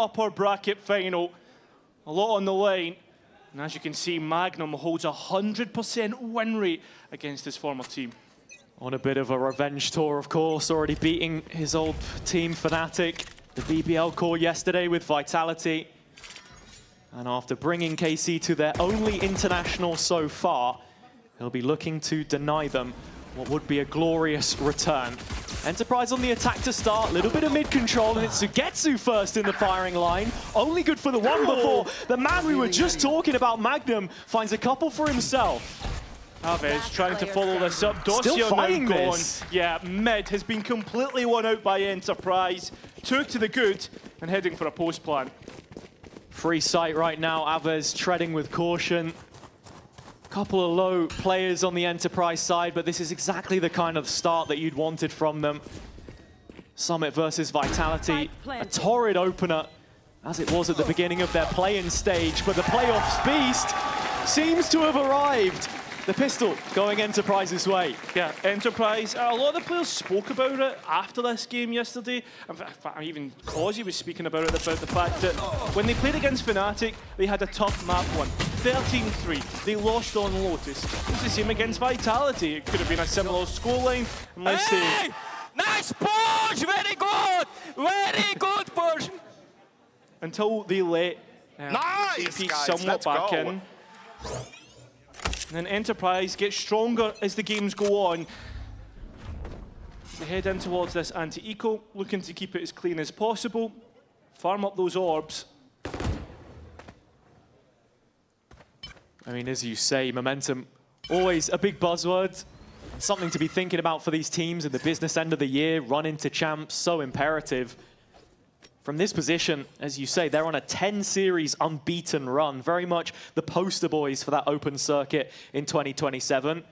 upper bracket final. A lot on the line. And as you can see, Magnum holds a 100% win rate against his former team. On a bit of a revenge tour, of course, already beating his old team, Fnatic. The BBL core yesterday with Vitality. And after bringing KC to their only international so far, he'll be looking to deny them what would be a glorious return. Enterprise on the attack to start, little bit of mid-control, and it's Sugetsu first in the firing line. Only good for the one before the man we were just talking about, Magnum, finds a couple for himself. Aves trying to follow this up. Still Dossier fighting now gone. this. Yeah, mid has been completely won out by Enterprise. Took to the good and heading for a post plan. Free sight right now, Aves treading with caution. Couple of low players on the Enterprise side, but this is exactly the kind of start that you'd wanted from them. Summit versus Vitality, a torrid opener, as it was at the beginning of their play-in stage, but the playoffs beast seems to have arrived. The pistol going Enterprise's way. Yeah, Enterprise, a lot of the players spoke about it after this game yesterday. In fact, even Causey was speaking about it, about the fact that when they played against Fnatic, they had a tough map one. 13-3. They lost on Lotus. It's the same against Vitality. It could have been a similar scoreline unless hey! Nice push! Very good! Very good push! Until they let nice, AP guys, somewhat back in. And then Enterprise gets stronger as the games go on. They head in towards this anti-eco, looking to keep it as clean as possible. Farm up those orbs. I mean, as you say, momentum, always a big buzzword. Something to be thinking about for these teams at the business end of the year. Run into champs, so imperative. From this position, as you say, they're on a 10-series unbeaten run. Very much the poster boys for that open circuit in 2027.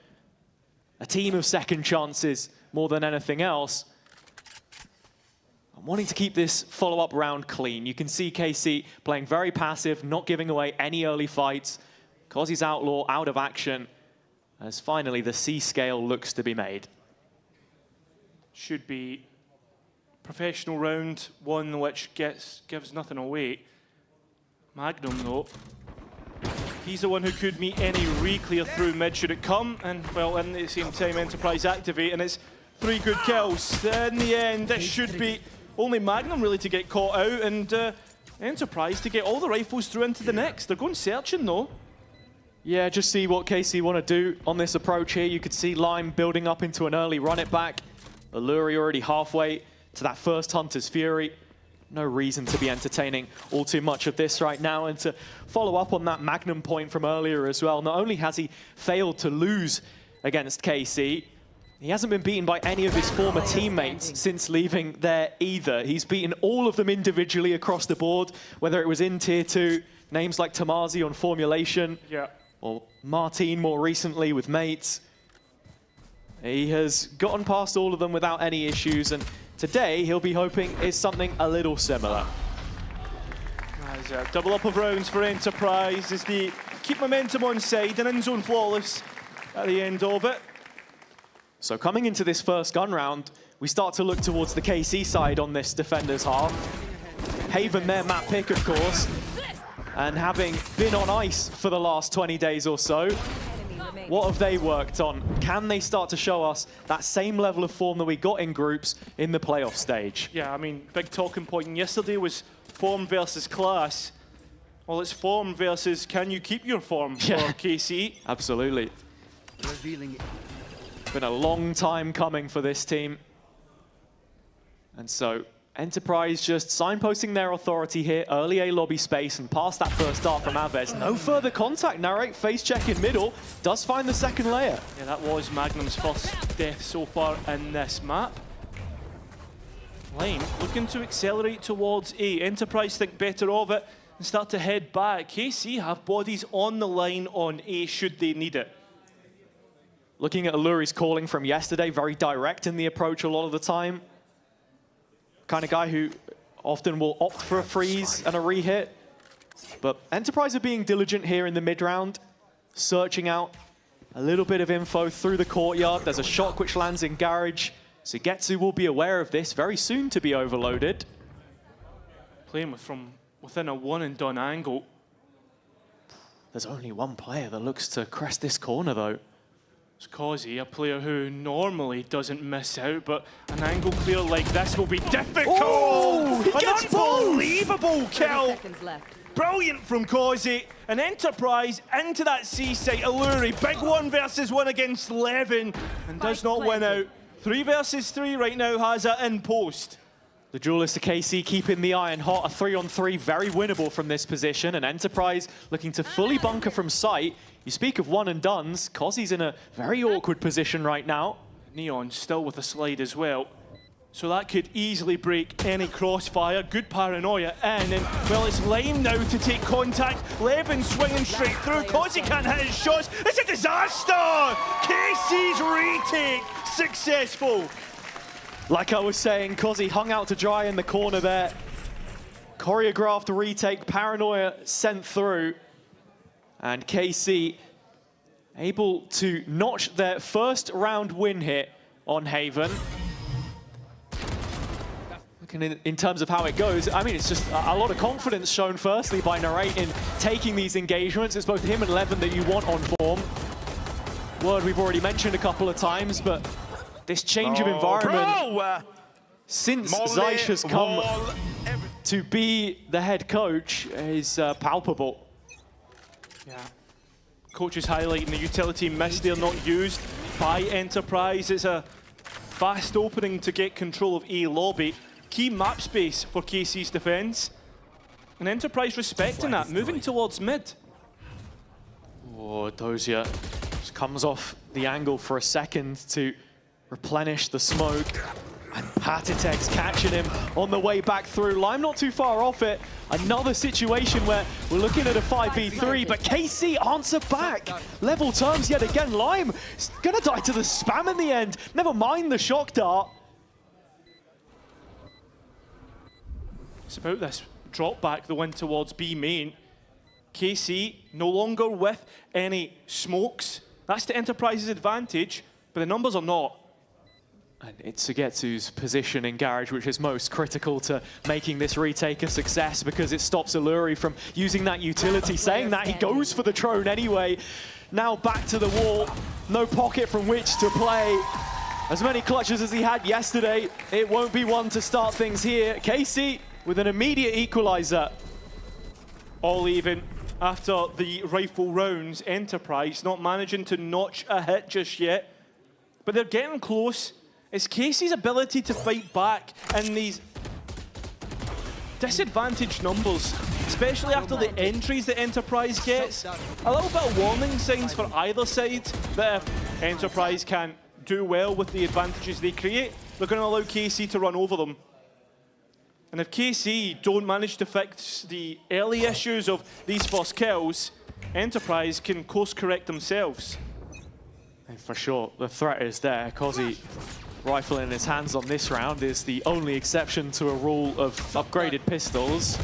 A team of second chances more than anything else. I'm wanting to keep this follow-up round clean. You can see KC playing very passive, not giving away any early fights. Causey's Outlaw out of action, as finally the C scale looks to be made. Should be professional round, one which gives nothing away. Magnum, though, he's the one who could meet any re-clear through mid should it come, and well, in the same time Enterprise activate, and it's 3 good kills. In the end, it should be only Magnum really to get caught out, and Enterprise to get all the rifles through into the next. They're going searching, though. Yeah, just see what KC want to do on this approach here. You could see Lime building up into an early run it back. Alluri already halfway to that first Hunter's Fury. No reason to be entertaining all too much of this right now. And to follow up on that Magnum point from earlier as well, not only has he failed to lose against KC, he hasn't been beaten by any of his former teammates since leaving there either. He's beaten all of them individually across the board, whether it was in Tier 2, names like Tamazi on Formulation, or Martin more recently with Mates. He has gotten past all of them without any issues, and today he'll be hoping is something a little similar. There's a double up of rounds for Enterprise as they keep momentum on side and in zone flawless at the end of it. So coming into this first gun round, we start to look towards the KC side on this defender's half. Haven their map pick, of course, and having been on ice for the last 20 days or so, what have they worked on? Can they start to show us that same level of form that we got in groups in the playoff stage? Yeah, I mean, big talking point yesterday was form versus class. Well, it's form versus can you keep your form for KC? Absolutely. Been a long time coming for this team. And so Enterprise just signposting their authority here, early A lobby space, and past that first dart from Aves. No further contact, Narrate, face check in middle, does find the second layer. Yeah, that was Magnum's first death so far in this map. Lime looking to accelerate towards A. Enterprise think better of it and start to head back. KC have bodies on the line on A should they need it. Looking at Alluri's calling from yesterday, very direct in the approach a lot of the time. Kind of guy who often will opt for a freeze and a re-hit. But Enterprise are being diligent here in the mid-round, searching out a little bit of info through the courtyard. There's a shock which lands in Garage. Sugetsu will be aware of this very soon to be overloaded. Playing from within a one-and-done angle. There's only one player that looks to crest this corner, though. It's Causey, a player who normally doesn't miss out, but an angle clear like this will be difficult! Oh, he an gets unbelievable kill! Seconds left. Brilliant from Causey. An Enterprise into that C site. Alluri, big 1 versus 1 against Levin, and does not win out. 3 versus 3 right now, has it in post. The duelist to KC keeping the iron hot. A 3-on-3, very winnable from this position. An Enterprise looking to fully bunker from sight. You speak of one-and-dones. Causey's in a very awkward position right now. Neon still with a slide as well. So that could easily break any crossfire. Good paranoia in, and well, it's Lime now to take contact. Levin swinging straight through. Causey can't hit his shots. It's a disaster! KC's retake successful. Like I was saying, Causey hung out to dry in the corner there. Choreographed retake, paranoia sent through. And KC able to notch their first round win hit on Haven. Looking in terms of how it goes, I mean, it's just a lot of confidence shown firstly by Narrate in taking these engagements. It's both him and Levin that you want on form. Word we've already mentioned a couple of times, but this change of environment since Zeish has come to be the head coach is palpable. Yeah. Coach is highlighting the utility miss there, not used by Enterprise. It's a fast opening to get control of A lobby. Key map space for KC's defense. And Enterprise respecting that, moving towards mid. Oh, Dozier just comes off the angle for a second to replenish the smoke. And Patitek's catching him on the way back through. Lime not too far off it. Another situation where we're looking at a 5v3, but KC answer back. Level terms yet again. Lime is gonna die to the spam in the end. Never mind the shock dart. It's about this drop back, the win towards B main. KC no longer with any smokes. That's to Enterprise's advantage, but the numbers are not. And it's Sugetsu's position in Garage which is most critical to making this retake a success, because it stops Alluri from using that utility. Saying that, he goes for the drone anyway. Now back to the wall, no pocket from which to play. As many clutches as he had yesterday, it won't be one to start things here. KC with an immediate equalizer. All even after the rifle rounds. Enterprise not managing to notch a hit just yet, but they're getting close. It's KC's ability to fight back in these disadvantaged numbers, especially after the entries that Enterprise gets. A little bit of warning signs for either side that if Enterprise can do well with the advantages they create, they're going to allow KC to run over them. And if KC don't manage to fix the early issues of these first kills, Enterprise can course correct themselves. And for sure, the threat is there. Causey rifle in his hands on this round is the only exception to a rule of upgraded pistols.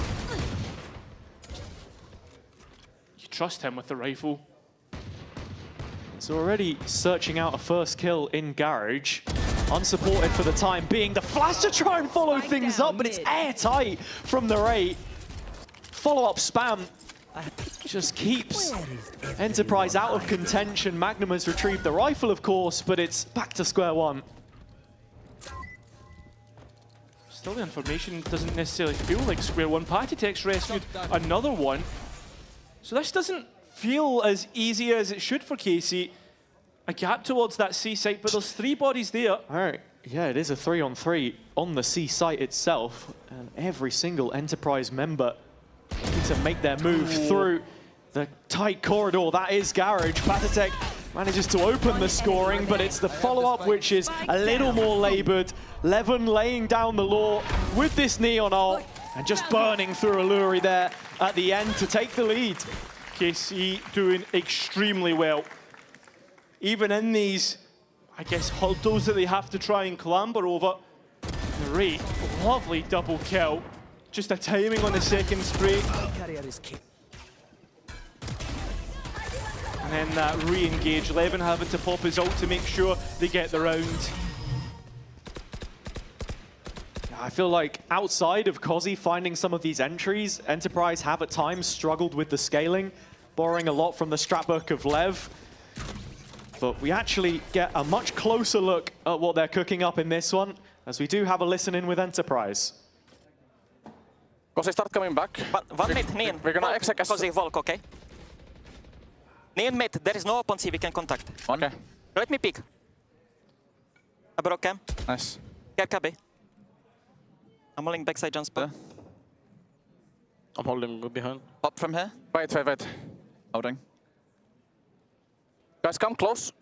You trust him with the rifle. He's already searching out a first kill in Garage. Unsupported for the time being. The flash to try and follow things up, but it's airtight from the rate. Follow-up spam just keeps Enterprise out of contention. Magnum has retrieved the rifle, of course, but it's back to square one. Still, the information doesn't necessarily feel like square one. Patitek's rescued another one. So this doesn't feel as easy as it should for KC. A gap towards that C site, but there's 3 bodies there. All right, yeah, it is a 3-on-3 on the C site itself, and every single Enterprise member needs to make their move through the tight corridor. That is Garage. Patitek manages to open the scoring, but it's the follow-up which is a little more labored. Levin laying down the law with this Neon ult, and just burning through Alluri there at the end to take the lead. KC doing extremely well. Even in these, I guess, hurdles that they have to try and clamber over. Great, lovely double kill. Just a timing on the second spray. And then that re-engage. Levin having to pop his ult to make sure they get the round. I feel like outside of Kozi finding some of these entries, Enterprise have at times struggled with the scaling, borrowing a lot from the scrapbook of Lev. But we actually get a much closer look at what they're cooking up in this one, as we do have a listen in with Enterprise. Kozi, start coming back. But one mid, Nien. We're gonna exec as... Kozi, Volk, okay? Nien mid, there is no open C we can contact. Okay, Let me pick. I broke cam. nice. Get KB. I'm holding backside jump spot. I'm holding behind. Pop from here. Wait. Holding. Guys, come close.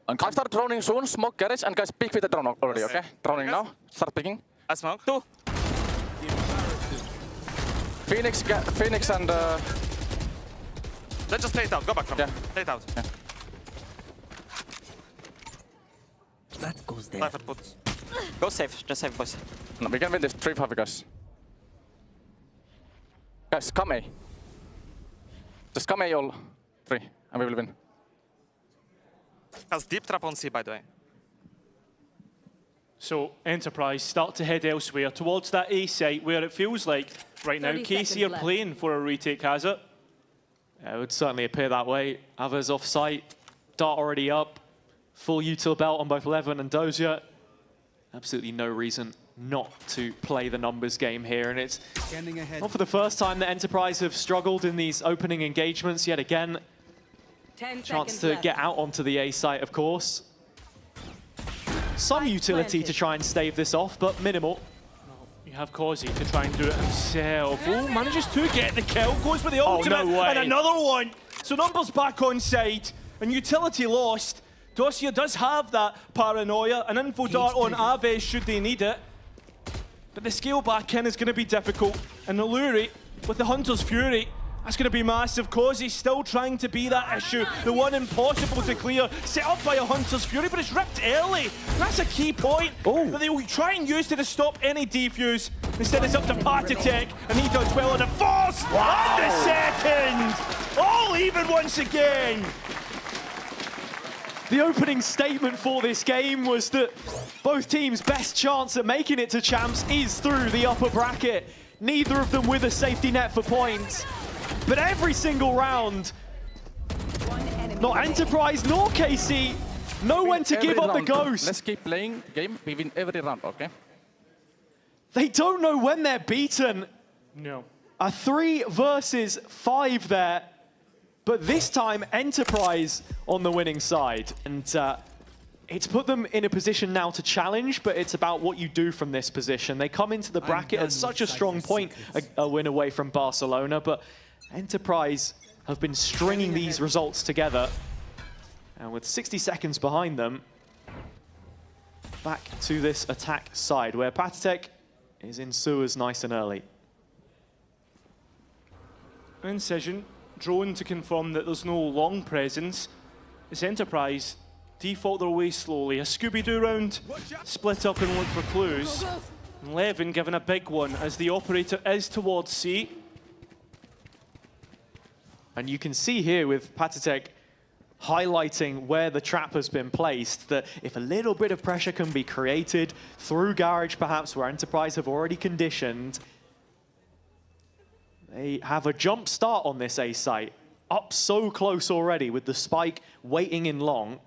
I start droning soon, smoke garage, and guys pick with the drone already, okay? Droning now, start picking. I smoke. 2. Phoenix and... Let's just play it out. Go back from Yeah. Play it out. Yeah. That goes there. Life at puts. Go safe, just safe, boys. No, we can win this 3-5, guys. Guys, come A. Just come A all 3, and we will win. Has deep trap on C, by the way. So Enterprise start to head elsewhere towards that A site where it feels like right now 30 KC seconds are left. playing for a retake, has it? Yeah, it would certainly appear that way. Others off site, Dart already up, full util belt on both Levin and Dozier. Absolutely no reason not to play the numbers game here, and it's not for the first time that Enterprise have struggled in these opening engagements yet again. 10 Chance seconds to left. get out onto the A site, of course. Some Spike utility to planted. try and stave this off, but minimal. You have Kozi to try and do it himself. Oh, manages to get the kill, goes for the ultimate, no way. and another one. So numbers back on side, and utility lost. Dossier does have that paranoia, an info dart on Aves should they need it. But the scale back in is going to be difficult, and the Luri with the Hunter's Fury, that's going to be massive. Kozi's still trying to be that issue, the one impossible to clear, set up by a Hunter's Fury, but it's ripped early. That's a key point that they will try and use to stop any defuse. Instead, it's up to Patitek, and he does well on the first and the second. All even once again. The opening statement for this game was that both teams' best chance at making it to champs is through the upper bracket. Neither of them with a safety net for points. But every single round, One enemy not remaining. Enterprise nor KC know when to give Every up the round. ghost. Let's keep playing game, we win every round, okay? They don't know when they're beaten. No. A 3 versus 5 there. But this time, Enterprise on the winning side. And it's put them in a position now to challenge, but it's about what you do from this position. They come into the bracket at such a strong point, a win away from Barcelona, but Enterprise have been stringing these results together. And with 60 seconds behind them, back to this attack side, where Patitek is in sewers nice and early. Incision, drone to confirm that there's no long presence. It's Enterprise default their way slowly. A Scooby-Doo round, split up and look for clues. And Levin given a big one as the operator is towards C. And you can see here with Patitek highlighting where the trap has been placed, that if a little bit of pressure can be created through Garage, perhaps where Enterprise have already conditioned, they have a jump start on this A site. Up so close already with the spike waiting in long.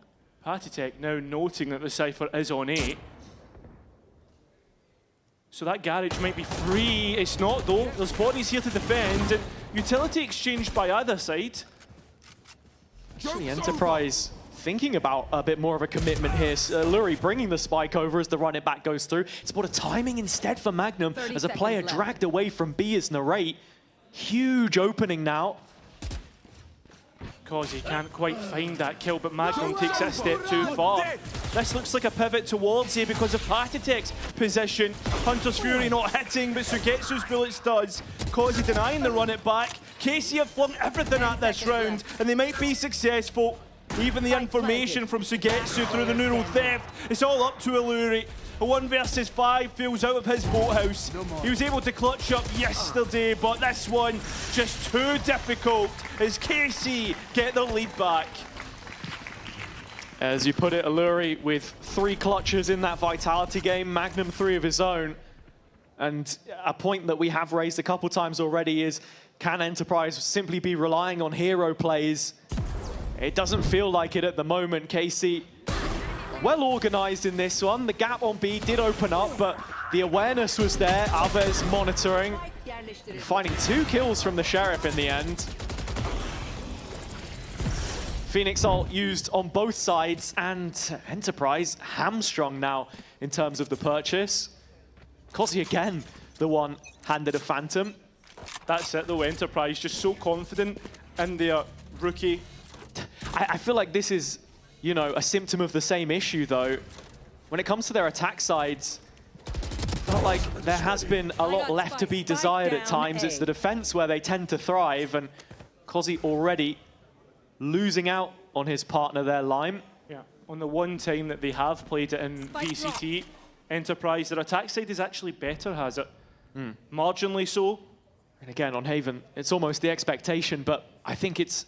Patitek now noting that the Cypher is on A. So that garage might be free. It's not though. There's bodies here to defend, and utility exchanged by either side. Actually, Enterprise thinking about a bit more of a commitment here. Luri bringing the spike over as the run it back goes through. It's bought a timing instead for Magnum 30 as a player seconds left. dragged away from B as narrate. Huge opening now. Because he can't quite find that kill, but Magnum takes it a step too far. This looks like a pivot towards A because of Patitek's position. Hunter's Fury not hitting, but Sugetsu's bullets does. Kozi denying the run it back. KC have flung everything at this round, and they might be successful. Even the information from Sugetsu through the neural theft, it's all up to Alluri. A 1 versus 5 feels out of his boathouse. He was able to clutch up yesterday, but this one just too difficult as KC get their lead back. As you put it, Alluri with 3 clutches in that Vitality game, Magnum 3 of his own. And a point that we have raised a couple times already is, can Enterprise simply be relying on hero plays? It doesn't feel like it at the moment. KC, well organized in this one. The gap on B did open up, but the awareness was there. Alves monitoring, finding 2 kills from the Sheriff in the end. Phoenix ult used on both sides, and Enterprise hamstrung now in terms of the purchase. Kosi again, the one handed a Phantom. That's it though, Enterprise just so confident in their rookie. I feel like this is, you know, a symptom of the same issue though. When it comes to their attack sides, I felt like there has been a lot left to be desired at times. It's the defense where they tend to thrive, and Kosi already losing out on his partner there, Lime. Yeah, on the one time that they have played it in VCT, Enterprise, their attack side is actually better, has it? Marginally so. And again, on Haven, it's almost the expectation, but I think it's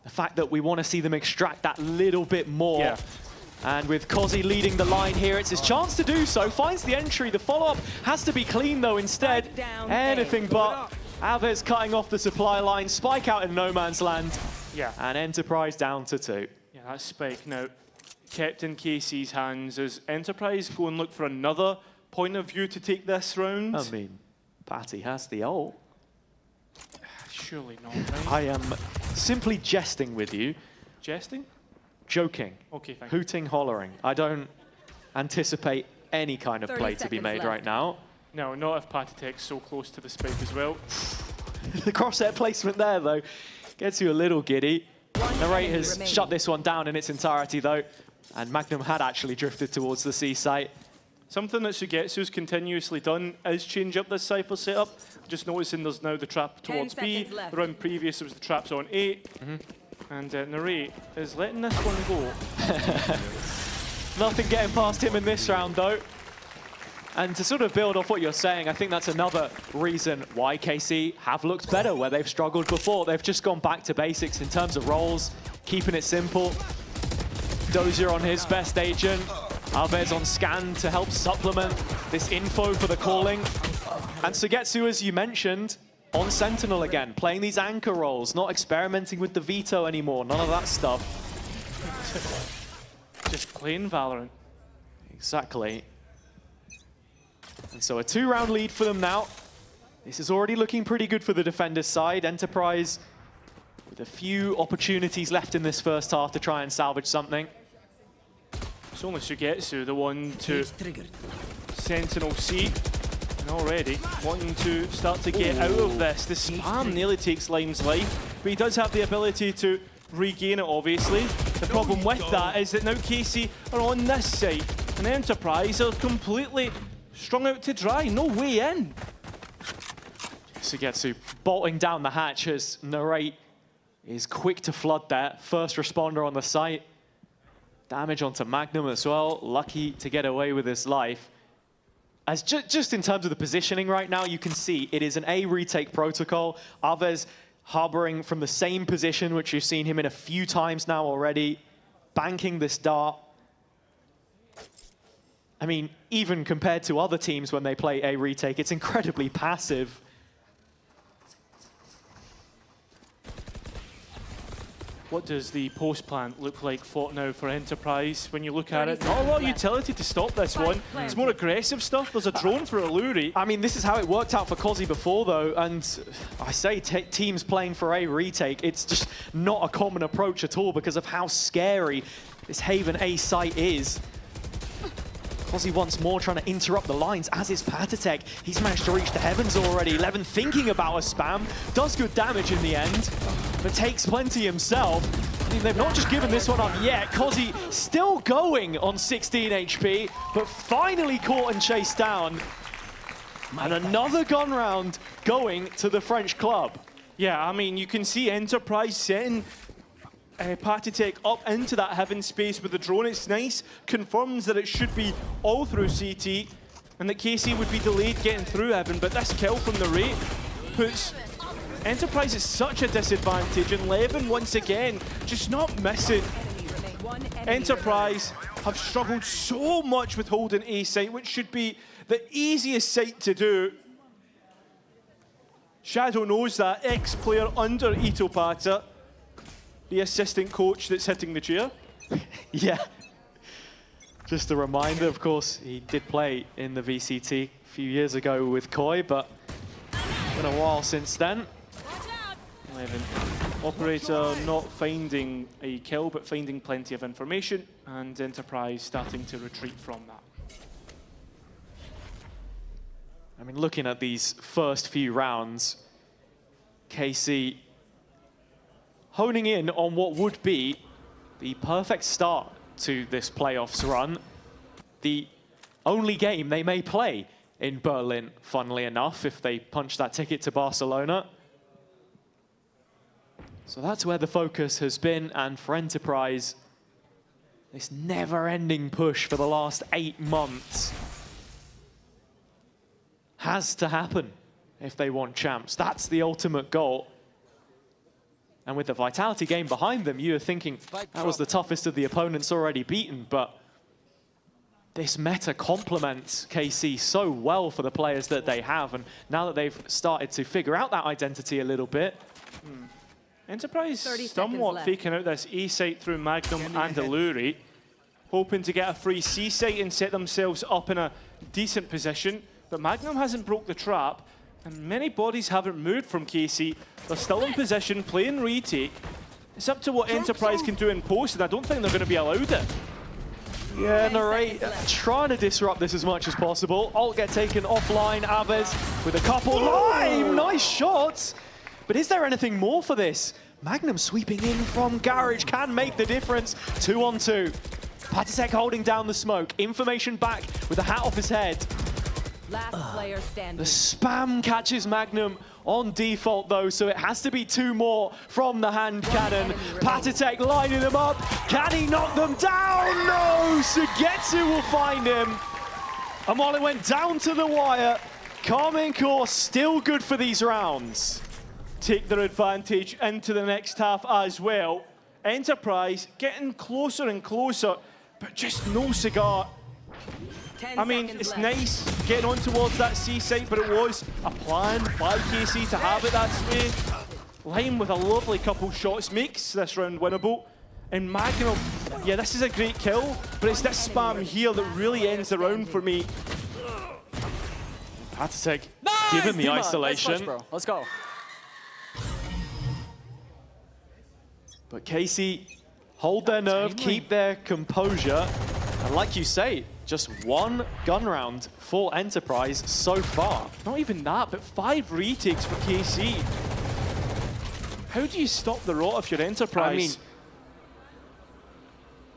the fact that we want to see them extract that little bit more. Yeah. And with Kosi leading the line here, it's his chance to do so. Finds the entry. The follow-up has to be clean, though, instead. Anything but. Alves cutting off the supply line. Spike out in no man's land. Yeah. And Enterprise down to 2. Yeah, that spike now kept in KC's hands as Enterprise go and look for another point of view to take this round. I mean, Patty has the ult. Surely not, right? I am simply jesting with you. Jesting? Joking. Okay, thank you. Hooting, hollering. I don't anticipate any kind of 30 play to be seconds made left. right now. No, not if Patitek's so close to the spike as well. The crosshair placement there, though, gets you a little giddy. Narrate has shut this one down in its entirety, though, and Magnum had actually drifted towards the C site. Something that Sugetsu's continuously done is change up this Cypher setup. Just noticing there's now the trap 10 towards B. seconds left. The round previous it was the traps on A. And Narrate is letting this one go. Nothing getting past him in this round, though. And to sort of build off what you're saying, I think that's another reason why KC have looked better where they've struggled before. They've just gone back to basics in terms of roles, keeping it simple. Dozier on his best agent. Alves on scan to help supplement this info for the calling. And Sugetsu, as you mentioned, on Sentinel again, playing these anchor roles, not experimenting with the veto anymore, none of that stuff. Just playing Valorant. Exactly. And so a 2-round lead for them now. This is already looking pretty good for the defenders' side. Enterprise with a few opportunities left in this first half to try and salvage something. It's only Sugetsu, the one to Triggered. Sentinel C. And already wanting to start to get out of this. The spam nearly takes Lime's life, but he does have the ability to regain it, obviously. The problem with that is that now KC are on this side, and Enterprise are completely strung out to dry. No way in. Sugetsu bolting down the hatch as Narrate is quick to flood that. First responder on the site. Damage onto Magnum as well. Lucky to get away with his life. As just in terms of the positioning right now, you can see it is an A retake protocol. Alves harboring from the same position, which you've seen him in a few times now already, banking this dart. I mean, even compared to other teams when they play A retake, it's incredibly passive. What does the post plant look like now for Enterprise? When you look at it, not a lot of utility to stop this one. It's more aggressive stuff. There's a drone for Alluri. I mean, this is how it worked out for Kosi before, though, and I say teams playing for A retake, it's just not a common approach at all because of how scary this Haven A site is. Kosi once more trying to interrupt the lines, as is Patitek. He's managed to reach the heavens already. 11 thinking about a spam, does good damage in the end, but takes plenty himself. I mean, they've not just given this one up yet. Kosi still going on 16 HP, but finally caught and chased down. And another gun round going to the French club. Yeah, I mean, you can see Enterprise setting Patitek up into that heaven space with the drone. It's nice, confirms that it should be all through CT, and that KC would be delayed getting through heaven, but this kill from the Rate puts Enterprise at such a disadvantage, and Levin once again just not missing. Enterprise have struggled so much with holding A site, which should be the easiest sight to do. Shadow knows that, ex-player under Ito Pata, the assistant coach that's hitting the chair. Yeah. Just a reminder, of course, he did play in the VCT a few years ago with Koi, but it's been a while since then. 11. Operator not finding a kill, but finding plenty of information, and Enterprise starting to retreat from that. I mean, looking at these first few rounds, KC honing in on what would be the perfect start to this playoffs run. The only game they may play in Berlin, funnily enough, if they punch that ticket to Barcelona. So that's where the focus has been, and for Enterprise, this never-ending push for the last 8 months has to happen if they want champs. That's the ultimate goal. And with the Vitality game behind them, you're thinking that was the toughest of the opponents already beaten, but this meta complements KC so well for the players that they have, and now that they've started to figure out that identity a little bit. Enterprise somewhat faking out this A site through Magnum and Alluri, hoping to get a free C site and set themselves up in a decent position, but Magnum hasn't broke the trap, and many bodies haven't moved from KC. They're still in position, playing retake. It's up to what Enterprise can do in post, and I don't think they're going to be allowed it. Yeah, Narrate trying to disrupt this as much as possible. Ult get taken offline, Aves with a couple. Lime, nice shots. But is there anything more for this? Magnum sweeping in from Garage can make the difference. 2-on-2. Patisek holding down the smoke. Information back with the hat off his head. Last player standing. The spam catches Magnum on default though, so it has to be 2 more from the hand cannon. Patisek lining them up. Can he knock them down? No! Sugetsu will find him. And while it went down to the wire, Carmen Core still good for these rounds. Take their advantage into the next half as well. Enterprise getting closer and closer, but just no cigar. I mean, it's nice getting on towards that C site, but it was a plan by KC to have it that way. Lime with a lovely couple shots makes this round winnable. And Magnum, yeah, this is a great kill, but it's this spam here that really ends the round for me. Patisek given the isolation. Nice push, bro. Let's go. But KC hold their nerve, keep their composure. And like you say, just 1 gun round for Enterprise so far. Not even that, but 5 retakes for KC. How do you stop the rot if you're Enterprise? I mean,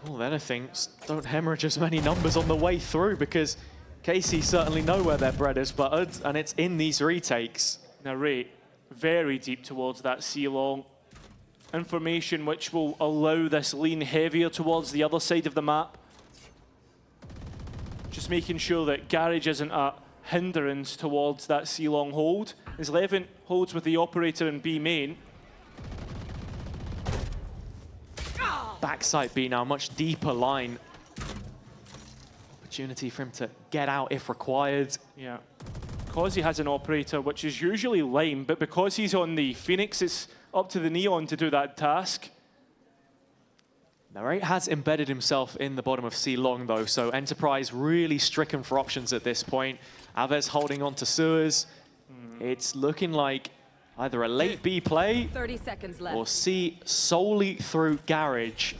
more than anything, don't hemorrhage as many numbers on the way through, because KC certainly know where their bread is buttered, and it's in these retakes. Narrate very deep towards that C-long. Information which will allow this lean heavier towards the other side of the map. Just making sure that Garage isn't a hindrance towards that C-long hold. As Levin holds with the operator in B main. Backside B now, much deeper line. Opportunity for him to get out if required. Yeah. Because he has an operator, which is usually Lime, but because he's on the Phoenix, it's up to the Neon to do that task. Narrate has embedded himself in the bottom of C-long though, so Enterprise really stricken for options at this point. Aves holding on to sewers. It's looking like either a late B play 30 seconds left. or C solely through Garage.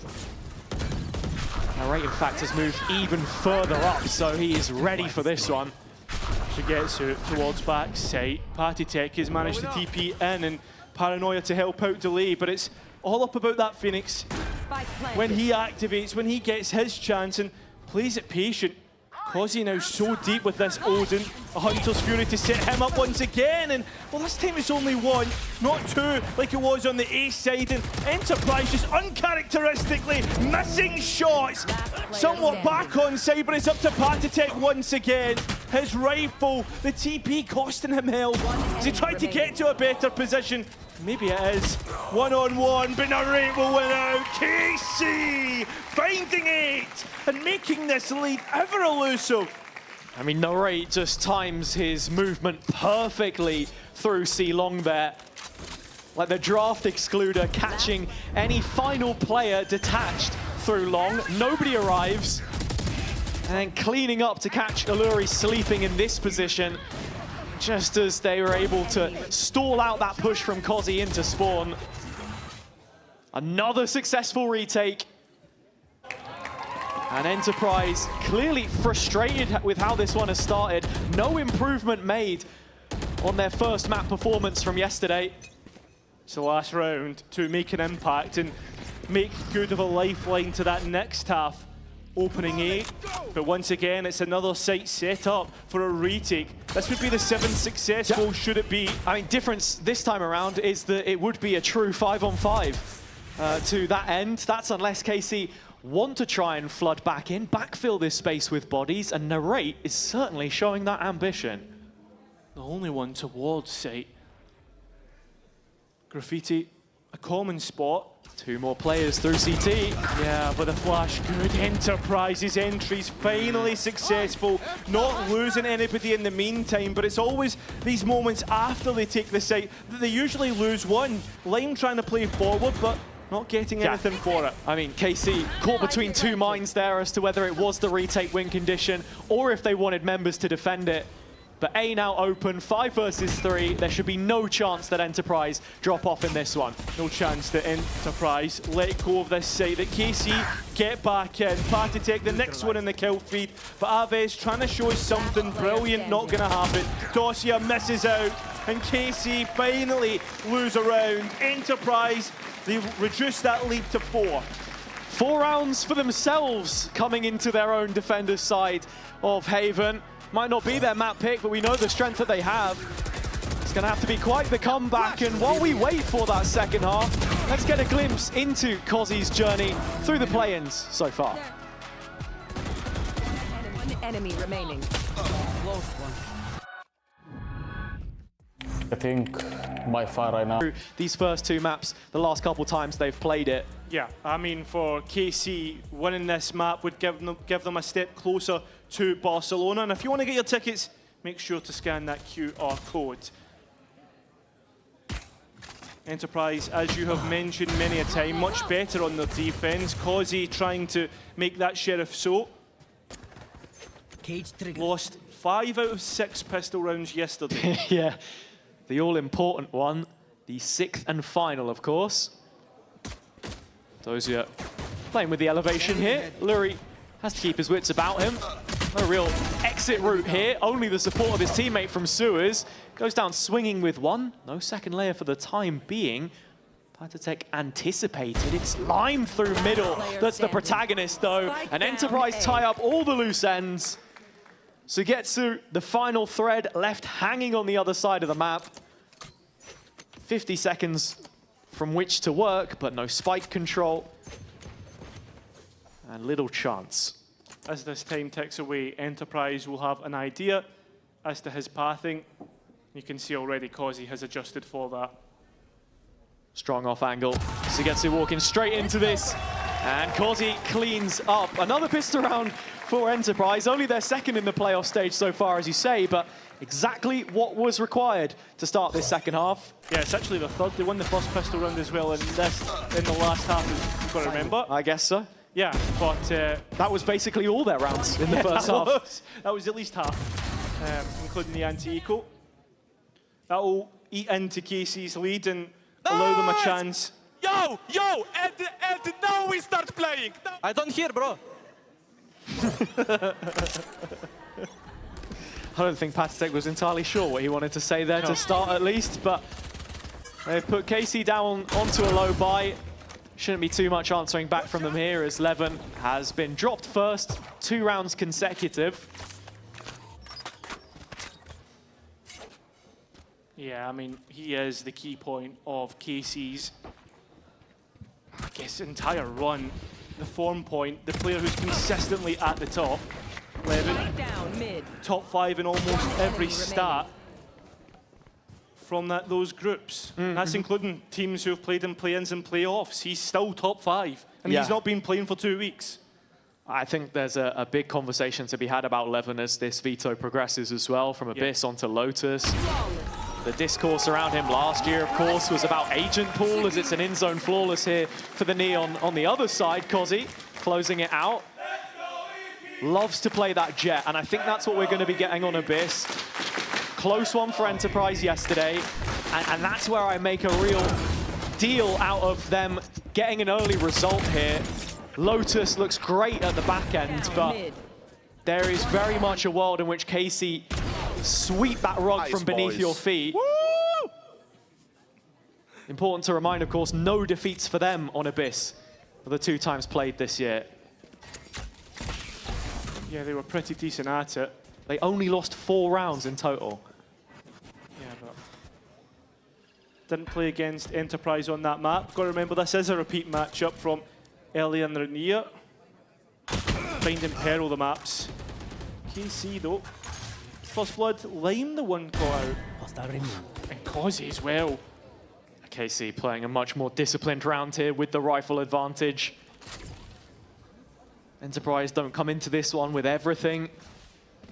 Narrate in fact has moved even further up, so he is ready for this one. She gets out towards backside. Patisek has managed to TP in, and Paranoia to help out Delay, but it's all up about that Phoenix. When he activates, when he gets his chance and plays it patient. Causey now so deep with this Odin, a Hunter's Fury to set him up once again, and well, this time it's only 1, not 2, like it was on the A side, and Enterprise just uncharacteristically missing shots. Somewhat back on side, but it's up to Patisek once again. His rifle, the TP costing him health. As he tried to get to a better position. Maybe it is. 1-on-1, but Narrate will win out. KC finding 8 and making this lead ever elusive. I mean, Narrate just times his movement perfectly through C Long there. Like the draft excluder catching any final player detached through Long. Nobody arrives. And then cleaning up to catch Alluri sleeping in this position. Just as they were able to stall out that push from Kozi into spawn. Another successful retake. And Enterprise clearly frustrated with how this one has started. No improvement made on their first map performance from yesterday. It's the last round to make an impact and make good of a lifeline to that next half. Opening 8, but once again, it's another site set up for a retake. This would be the 7th successful, should it be? I mean, difference this time around is that it would be a true 5-on-5 to that end. That's unless KC want to try and flood back in, backfill this space with bodies, and Narrate is certainly showing that ambition. The only one towards site. Graffiti, a common spot. 2 more players through CT. Yeah, but the flash good. Enterprise's entry's finally successful. Not losing anybody in the meantime, but it's always these moments after they take the site that they usually lose one. Lime trying to play forward, but not getting anything for it. I mean, KC caught between 2 minds there as to whether it was the retake win condition or if they wanted members to defend it. But A now open, 5 versus 3. There should be no chance that Enterprise drop off in this one. No chance that Enterprise let go of this site, that KC get back in. Patitech, the next one in the kill feed, but Aves trying to show us something brilliant, not gonna happen. Dosia misses out, and KC finally lose a round. Enterprise, they reduce that lead to 4. 4 rounds for themselves coming into their own defender's side of Haven. Might not be their map pick, but we know the strength that they have. It's going to have to be quite the comeback. And while we wait for that second half, let's get a glimpse into Kozi's journey through the play-ins so far. One enemy remaining. Close one. I think by far right now. These first 2 maps, the last couple times they've played it. Yeah, I mean, for KC, winning this map would give them a step closer to Barcelona. And if you want to get your tickets, make sure to scan that QR code. Enterprise, as you have mentioned many a time, much better on their defense. Kozi trying to make that Sheriff soap. Lost 5 out of 6 pistol rounds yesterday. Yeah, the all-important one, the 6th and final, of course. Dosia playing with the elevation here. Lurie has to keep his wits about him. No real exit route here. Only the support of his teammate from Sewers. Goes down swinging with 1. No second layer for the time being. Patitech anticipated. It's Lime through middle. That's the protagonist, though. An Enterprise tie up all the loose ends. Sugetsu, the final thread, left hanging on the other side of the map. 50 seconds from which to work, but no spike control. And little chance. As this time ticks away, Enterprise will have an idea as to his pathing. You can see already Kozi has adjusted for that. Strong off angle. Sugetsu walking straight into this. And Kozi cleans up. Another pistol round for Enterprise. Only their 2nd in the playoff stage so far, as you say, but exactly what was required to start this second half. Yeah, it's actually the 3rd. They won the first pistol round as well, and this in the last half, you've got to remember. I guess so. Yeah, but... that was basically all their rounds in the first half. That was at least half, including the anti-eco. That will eat into KC's lead and allow them a chance. Yo, and now we start playing. I don't hear, bro. I don't think Patitech was entirely sure what he wanted to say there to start at least, but they've put KC down onto a low buy. Shouldn't be too much answering back from them here as Levin has been dropped first, 2 rounds consecutive. Yeah, I mean, he is the key point of KC's, I guess, entire run. The form point, the player who's consistently at the top. Levin, Down mid. top 5 in almost every stat from those groups. That's including teams who have played in play-ins and playoffs. He's still top 5, and he's not been playing for 2 weeks. I think there's a big conversation to be had about Levin as this veto progresses as well, from Abyss onto Lotus. The discourse around him last year, of course, was about agent pool, as it's an in-zone flawless here for the Neon on the other side. Kozi closing it out. Loves to play that jet, and I think that's what we're going to be getting on Abyss. Close one for Enterprise yesterday, and that's where I make a real deal out of them getting an early result here. Lotus looks great at the back end, but there is very much a world in which KC sweep that rug from beneath your feet. Woo! Important to remind, of course, no defeats for them on Abyss for the 2 times played this year. Yeah, they were pretty decent at it. They only lost 4 rounds in total. Yeah, but didn't play against Enterprise on that map. Got to remember, this is a repeat matchup from earlier in the year. Finding peril the maps. KC though. First Blood, Lime the one caught out. And Kozi as well. KC playing a much more disciplined round here with the rifle advantage. Enterprise don't come into this one with everything.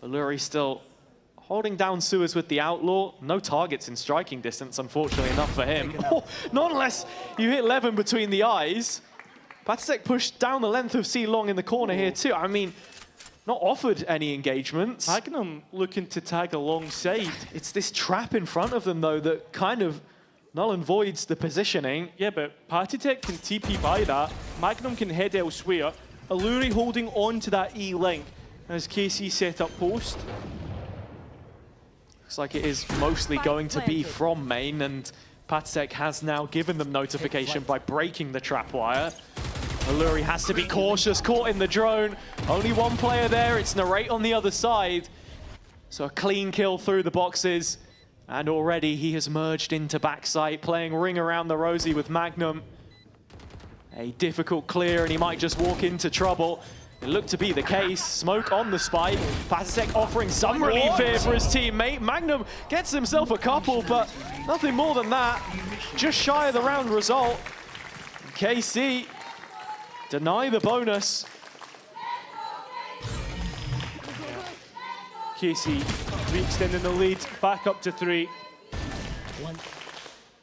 Alluri still holding down Suez with the Outlaw. No targets in striking distance, unfortunately enough for him. Oh, not unless you hit Levin between the eyes. Patsek pushed down the length of C Long in the corner here too. I mean, not offered any engagements. Magnum looking to tag alongside. It's this trap in front of them though that kind of null and voids the positioning. Yeah, but Patitek can TP by that. Magnum can head elsewhere. Alluri holding on to that E link as KC set up post. Looks like it is mostly going to be from main, and Patsek has now given them notification by breaking the trap wire. Alluri has to be cautious, caught in the drone. Only one player there, it's Narrate on the other side. So a clean kill through the boxes, and already he has merged into backside, playing ring around the rosy with Magnum. A difficult clear, and he might just walk into trouble. It looked to be the case. Smoke on the spike. Patsek offering some relief here for his teammate. Magnum gets himself a couple, but nothing more than that. Just shy of the round result. KC deny the bonus. KC re-extending the lead back up to 3.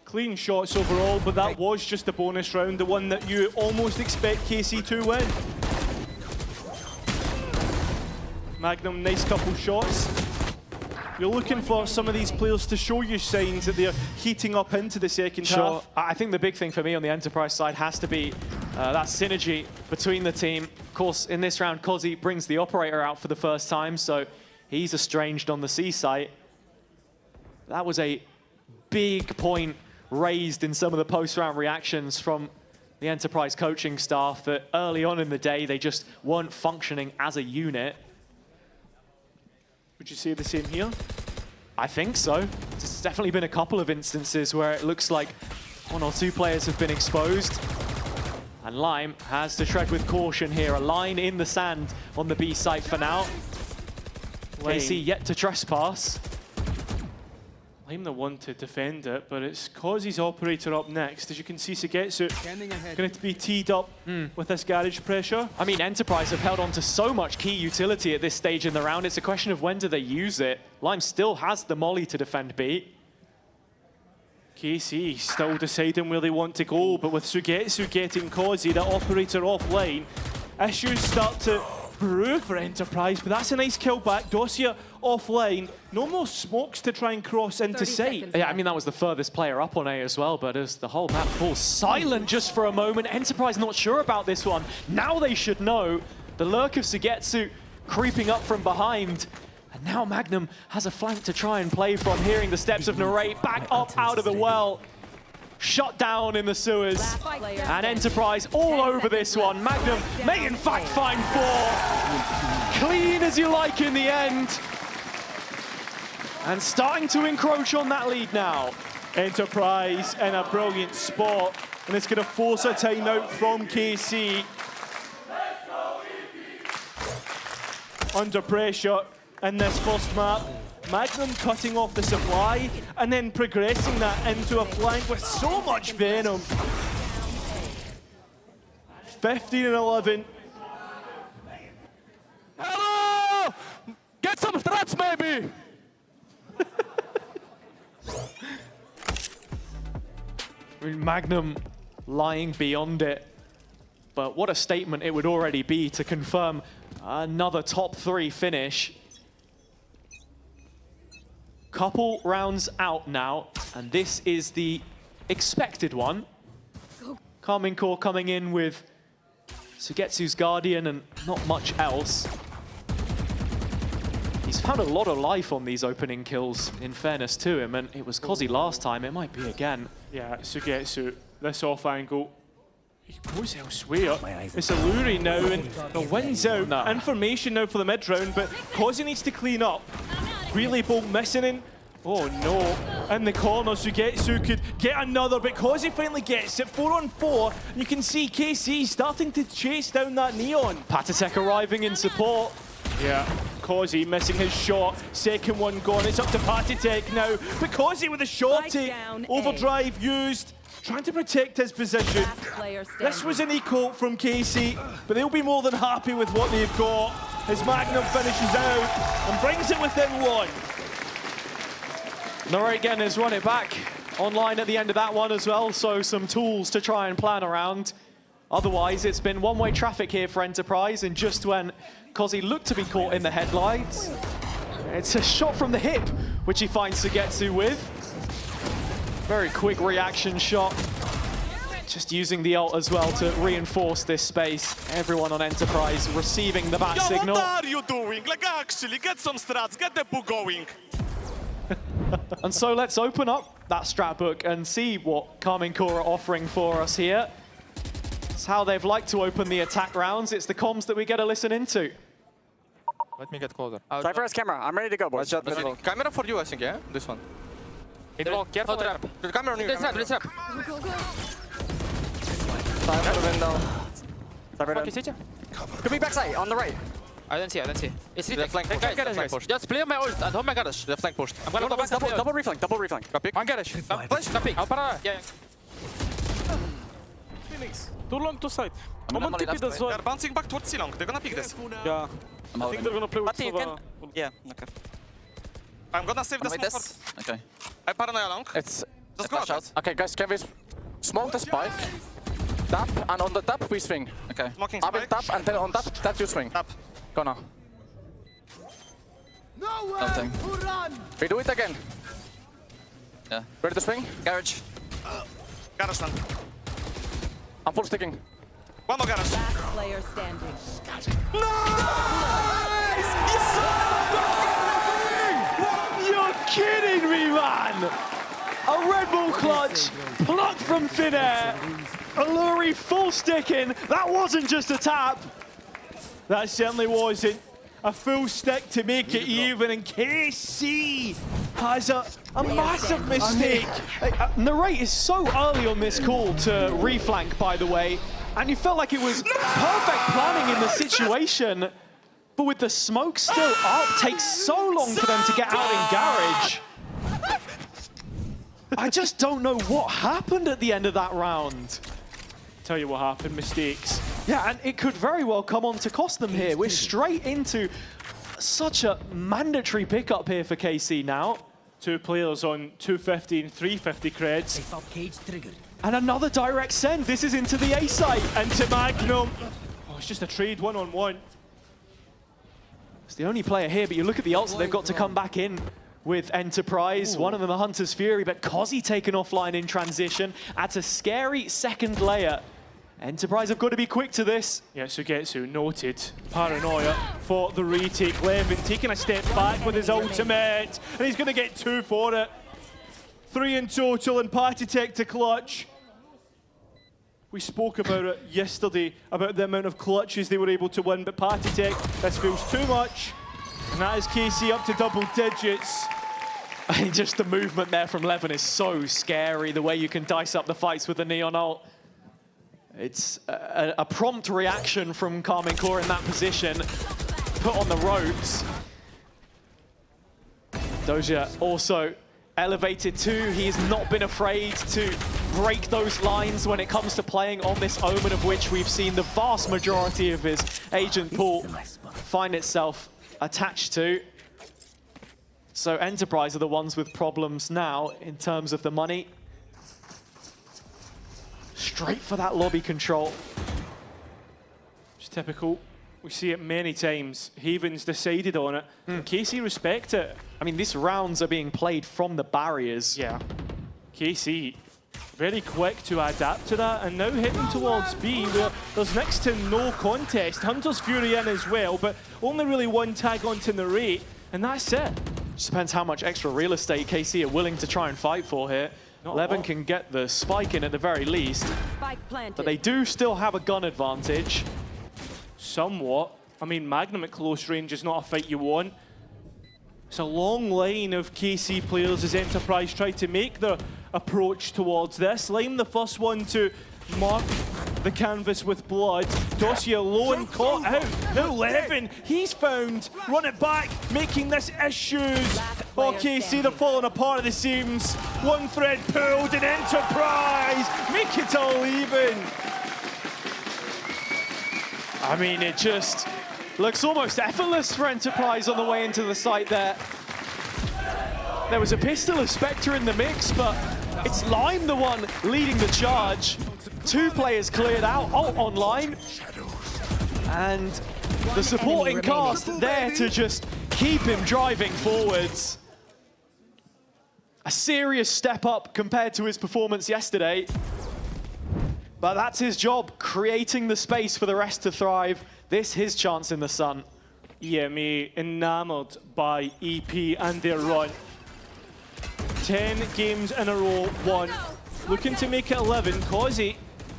Clean shots overall, but that was just the bonus round, the one that you almost expect KC to win. Magnum, nice couple shots. You're looking for some of these players to show you signs that they're heating up into the second half. I think the big thing for me on the Enterprise side has to be that synergy between the team. Of course, in this round, Kozi brings the operator out for the first time, so he's estranged on the C site. That was a big point raised in some of the post-round reactions from the Enterprise coaching staff, that early on in the day, they just weren't functioning as a unit. Would you say the same here? I think so. There's definitely been a couple of instances where it looks like 1 or 2 players have been exposed. And Lime has to tread with caution here. A line in the sand on the B site for now. KC yet to trespass. I'm the one to defend it, but it's Kozi's operator up next. As you can see, Sugetsu going to be teed up with this garage pressure. I mean, Enterprise have held on to so much key utility at this stage in the round. It's a question of when do they use it. Lime still has the molly to defend B. KC still deciding where they want to go, but with Sugetsu getting Kozi, that operator offline, issues start to brew for Enterprise, but that's a nice kill back. Dossier offline. No more smokes to try and cross into sight. Yeah, I mean, that was the furthest player up on A as well, but as the whole map falls silent just for a moment, Enterprise not sure about this one. Now they should know. The lurk of Sugetsu creeping up from behind. And now Magnum has a flank to try and play from, hearing the steps of Narrate back up out of the well. Shut down in the sewers. And Enterprise all over this one. Magnum may in fact find 4. Clean as you like in the end. And starting to encroach on that lead now. Enterprise in a brilliant spot, and it's going to force a timeout from KC. Under pressure in this first map. Magnum cutting off the supply and then progressing that into a flank with so much venom. 15 and 11. B. I mean, Magnum lying beyond it. But what a statement it would already be to confirm another top 3 finish. Couple rounds out now, and this is the expected one. Karmine Corp coming in with Sugetsu's Guardian and not much else. He's found a lot of life on these opening kills, in fairness to him, and it was Kozi last time, it might be again. Yeah, Sugetsu, this off angle. He goes elsewhere. It's a Luri now, and the wind's out. No. Information now for the mid round, but Kozi needs to clean up. Really bolt missing in. Oh no, in the corner, Sugetsu could get another, but Kozi finally gets it, 4 on 4. And you can see KC starting to chase down that Neon. Patitek arriving in support. Yeah, Kozi missing his shot, second one gone, it's up to Patitek now. But Kozi with a shorty, down, overdrive used, trying to protect his position. Last player This standing. was an eco from KC, but they'll be more than happy with what they've got as Magnum finishes out and brings it within 1. Narrate again has run it back online at the end of that one as well, so some tools to try and plan around. Otherwise, it's been one-way traffic here for Enterprise, and just when Kozi looked to be caught in the headlights, it's a shot from the hip, which he finds Sugetsu with. Very quick reaction shot. Just using the ult as well to reinforce this space. Everyone on Enterprise receiving the bat signal. What are you doing? Like, actually, get some strats, get the book going. And so let's open up that strat book and see what Karmine Corp are offering for us here. It's how they've liked to open the attack rounds. It's the comms that we get to listen into. Let me get closer. Cypher has camera. I'm ready to go, boys. Camera for you, I think, yeah? This one. Careful trap. The camera on you. Let's trap, let's trap. Cypher window. Cypher Fuck, down. you see? Could be backside, on the right. I don't see, I don't see. It's Left flank push. guys, Left flank push. just play on my ult and hold my garage. Left flank pushed. I'm gonna go back and play ult. Double reflank, double reflank. Got pick. One garage. Flash. Camping. I'll para. Yeah. Phoenix, too long to side. Common TP does They're well. bouncing back towards C-long. They're gonna pick this. Yeah, I think they're gonna play with Mati, you Sova. Yeah, okay. I'm gonna save the Wait, smoke this? for... Okay. I paranoia long. It's Just go out. Okay, guys, can we smoke the spike? Tap, and on the tap we swing. Okay. Smoking I will spike. tap, and then on tap you swing. Tap. Go now. Something. We do it again. Yeah. Ready to swing? Garage. Garage one. I'm full sticking. One more garage. Last player standing. You're kidding me, man! A Red Bull clutch, plucked from thin air. Alluri full sticking. That wasn't just a tap. That certainly wasn't a full stick to make it even, and KC has a massive mistake. Narrate is so early on this call to reflank, by the way, and you felt like it was perfect planning in the situation. But with the smoke still up, takes so long for them to get out in garage. I just don't know what happened at the end of that round. Tell you what happened, mistakes. Yeah, and it could very well come on to cost them here. We're straight into such a mandatory pickup here for KC now. 2 players on 250 and 350 creds. And another direct send. This is into the A site. Into Magnum. Oh, it's just a trade 1-on-1. It's the only player here, but you look at the ults that they've got to come back in with Enterprise. One of them a Hunter's Fury, but Kozi taken offline in transition. Adds a scary second layer. Enterprise have got to be quick to this. Yeah, Sugetsu noted. Paranoia for the retake. Levin taking a step back with his ultimate, and he's going to get 2 for it. 3 in total, and Patitek to clutch. We spoke about it yesterday, about the amount of clutches they were able to win, but Patitek, this feels too much. And that is KC up to double digits. Just the movement there from Levin is so scary, the way you can dice up the fights with the Neon ult. It's a prompt reaction from Karmine Corp in that position, put on the ropes. Doja also elevated too. He's not been afraid to break those lines when it comes to playing on this Omen, of which we've seen the vast majority of his agent pool find itself attached to. So Enterprise are the ones with problems now in terms of the money. Straight for that lobby control. It's typical. We see it many times. Haven's decided on it. KC respect it. I mean, these rounds are being played from the barriers. Yeah. KC very quick to adapt to that, and now heading towards B, where there's next to no contest. Hunter's Fury in as well, but only really one tag onto Narrate, and that's it. Just depends how much extra real estate KC are willing to try and fight for here. Not Levin a lot. can get the spike in at the very least, Spike planted. but they do still have a gun advantage. Somewhat. I mean, Magnum at close range is not a fight you want. It's a long line of KC players as Enterprise try to make their approach towards this. Lime the first one to mark the canvas with blood. Dossier low and caught out. Now Levin, he's found. Run it back, making this issues. Oh, KC, they're falling apart at the seams. One thread pulled and Enterprise make it all even. I mean, it just looks almost effortless for Enterprise on the way into the site there. There was a pistol of Spectre in the mix, but it's Lime the one leading the charge. 2 players cleared out, ult online. And the supporting cast there to just keep him driving forwards. A serious step up compared to his performance yesterday. But that's his job, creating the space for the rest to thrive. This his chance in the sun. EMEA enamored by EP and their run. 10 games in a row, won. Looking to make it 11. Causey,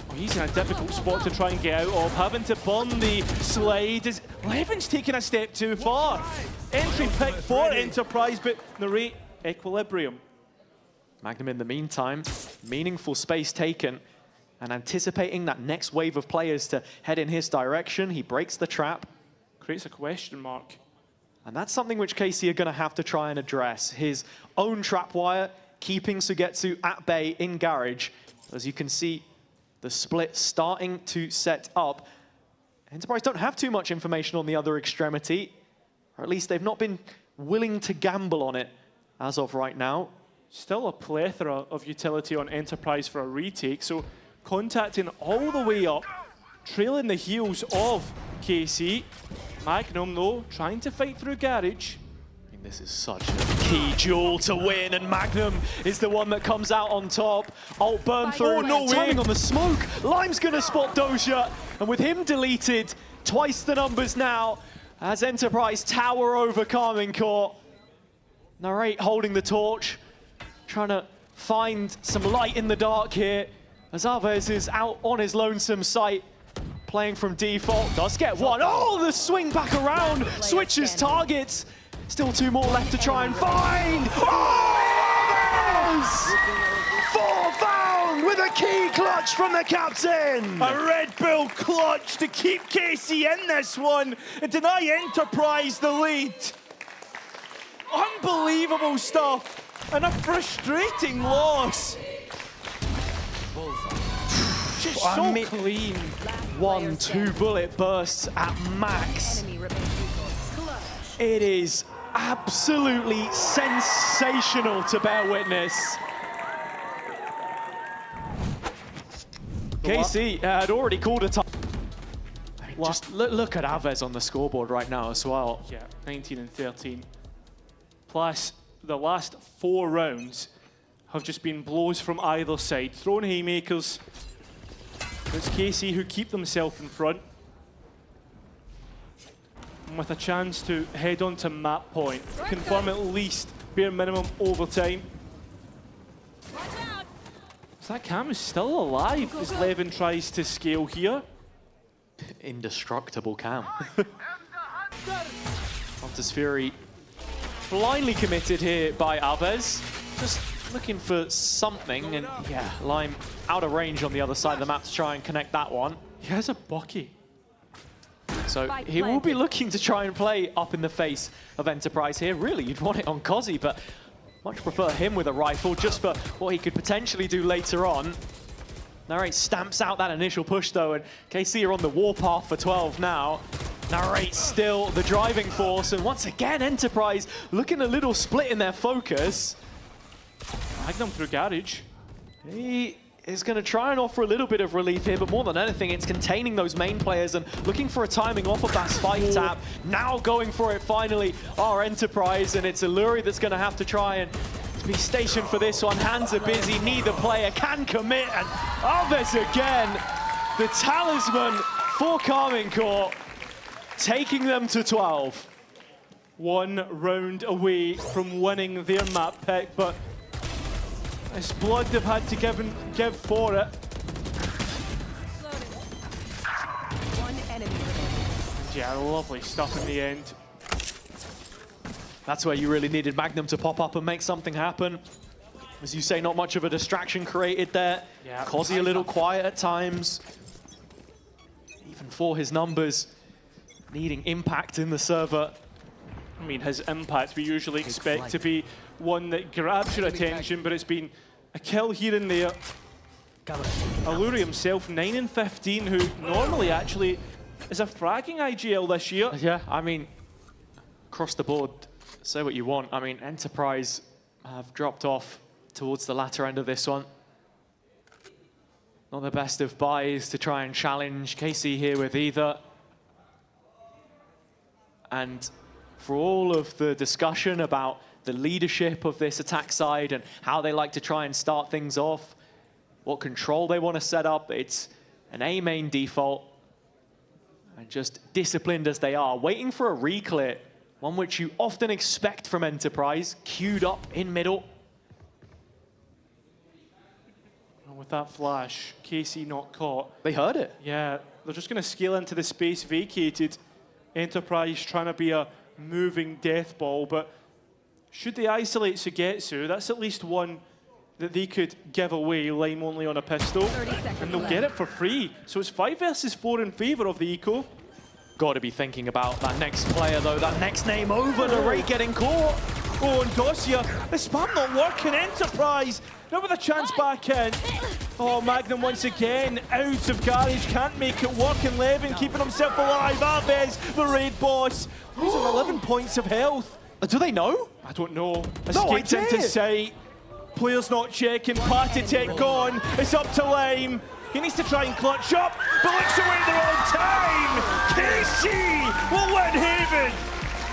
oh, he's in a difficult spot to try and get out of. Having to burn the slide. Levin's taking a step too far. Entry pick for Enterprise, but Narrate equilibrium. Magnum in the meantime, meaningful space taken. And anticipating that next wave of players to head in his direction, he breaks the trap. Creates a question mark. And that's something which KC are going to have to try and address. His own trap wire, keeping Sugetsu at bay in garage. As you can see, the split starting to set up. Enterprise don't have too much information on the other extremity, or at least they've not been willing to gamble on it as of right now. Still a plethora of utility on Enterprise for a retake, so contacting all the way up, trailing the heels of KC. Magnum, though, trying to fight through garage. I mean, this is such a key duel to win, and Magnum is the one that comes out on top. Ult burn through, no way. timing on the smoke. Lime's gonna spot Doja, and with him deleted, twice the numbers now, as Enterprise tower over Carmine Court. Narrate holding the torch, trying to find some light in the dark here, as Alves is out on his lonesome site. Playing from default, does get one. Oh, the swing back around, switches targets. Still 2 more left to try and find. Oh, Alves! 4 found with a key clutch from the captain. A Red Bull clutch to keep KC in this one and deny Enterprise the lead. Unbelievable stuff and a frustrating loss. Just so clean. 1-2 bullet bursts at max. Enemy remaining. Clutch. It is absolutely sensational to bear witness. KC had already called a time. Just look at Alves on the scoreboard right now as well. Yeah, 19 and 13. Plus, the last 4 rounds have just been blows from either side. Thrown haymakers. It's KC who keep themselves in front. And with a chance to head on to map point. Confirm at least bare minimum overtime. So that Cam is still alive as Levin tries to scale here. Indestructible Cam. Hunter's Fury blindly committed here by Alves. Just looking for something, and yeah, Lime out of range on the other side of the map to try and connect that one. He has a Bucky. So Spike he will be planted. looking to try and play up in the face of Enterprise here. Really, you'd want it on Causey, but much prefer him with a rifle just for what he could potentially do later on. Narrate stamps out that initial push though, and KC are on the warpath for 12 now. Narrate still the driving force, and once again, Enterprise looking a little split in their focus. Magnum through garage. He is going to try and offer a little bit of relief here, but more than anything, it's containing those main players and looking for a timing off of that spike tap. Now going for it finally, our Enterprise, and it's Alluri that's going to have to try and be stationed for this one. Hands are busy, neither player can commit, and Alves again, the talisman for Karmine Corp, taking them to 12. 1 round away from winning their map pick, but it's blood they've had to give for it. One enemy remaining. Yeah, lovely stuff in the end. That's where you really needed Magnum to pop up and make something happen. As you say, not much of a distraction created there. Yeah. Kozzy a little quiet at times. Even for his numbers, needing impact in the server. I mean, his impact we usually expect to be one that grabs your attention, but it's been a kill here and there. Alluri himself, 9 and 15, who normally actually is a fragging IGL this year. Yeah, I mean, across the board, say what you want. I mean, Enterprise have dropped off towards the latter end of this one. Not the best of buys to try and challenge KC here with either. And for all of the discussion about the leadership of this attack side and how they like to try and start things off, what control they want to set up, it's an A main default. And just disciplined as they are, waiting for a reclear, one which you often expect from Enterprise, queued up in middle. And with that flash, KC not caught. They heard it. Yeah, they're just going to scale into the space vacated. Enterprise trying to be a moving death ball, but should they isolate Sugetsu, that's at least one that they could give away, Lime only on a pistol, 30 seconds and they'll left. get it for free. So it's 5 versus 4 in favor of the Eco. Got to be thinking about that next player though, that next name over, the Ray getting caught. Oh, and Dosia, the spam not working, Enterprise, now with a chance back in. Oh, Magnum once again, out of garage, can't make it work, and Levin keeping himself alive. Alves, the raid boss, he's on 11 points of health. Do they know? I don't know. No Escapes idea. into sight. Players not checking. Partitek gone. It's up to Lime. He needs to try and clutch up, but looks away the wrong time. KC will win Haven.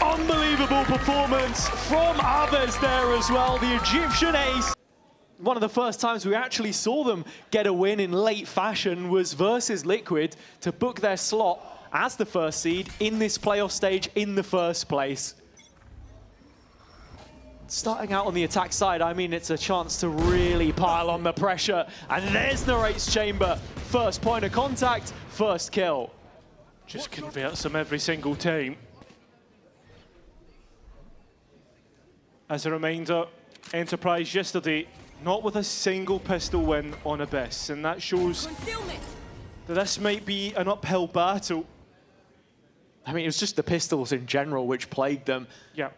Unbelievable performance from Alves there as well, the Egyptian ace. One of the first times we actually saw them get a win in late fashion was versus Liquid to book their slot as the first seed in this playoff stage in the first place. Starting out on the attack side, I mean, it's a chance to really pile on the pressure. And there's Narrate's chamber. First point of contact, first kill. Just converts him every single time. As a reminder, Enterprise yesterday, not with a single pistol win on Abyss. And that shows Concealment. that this might be an uphill battle. I mean, it was just the pistols in general which plagued them. Yeah.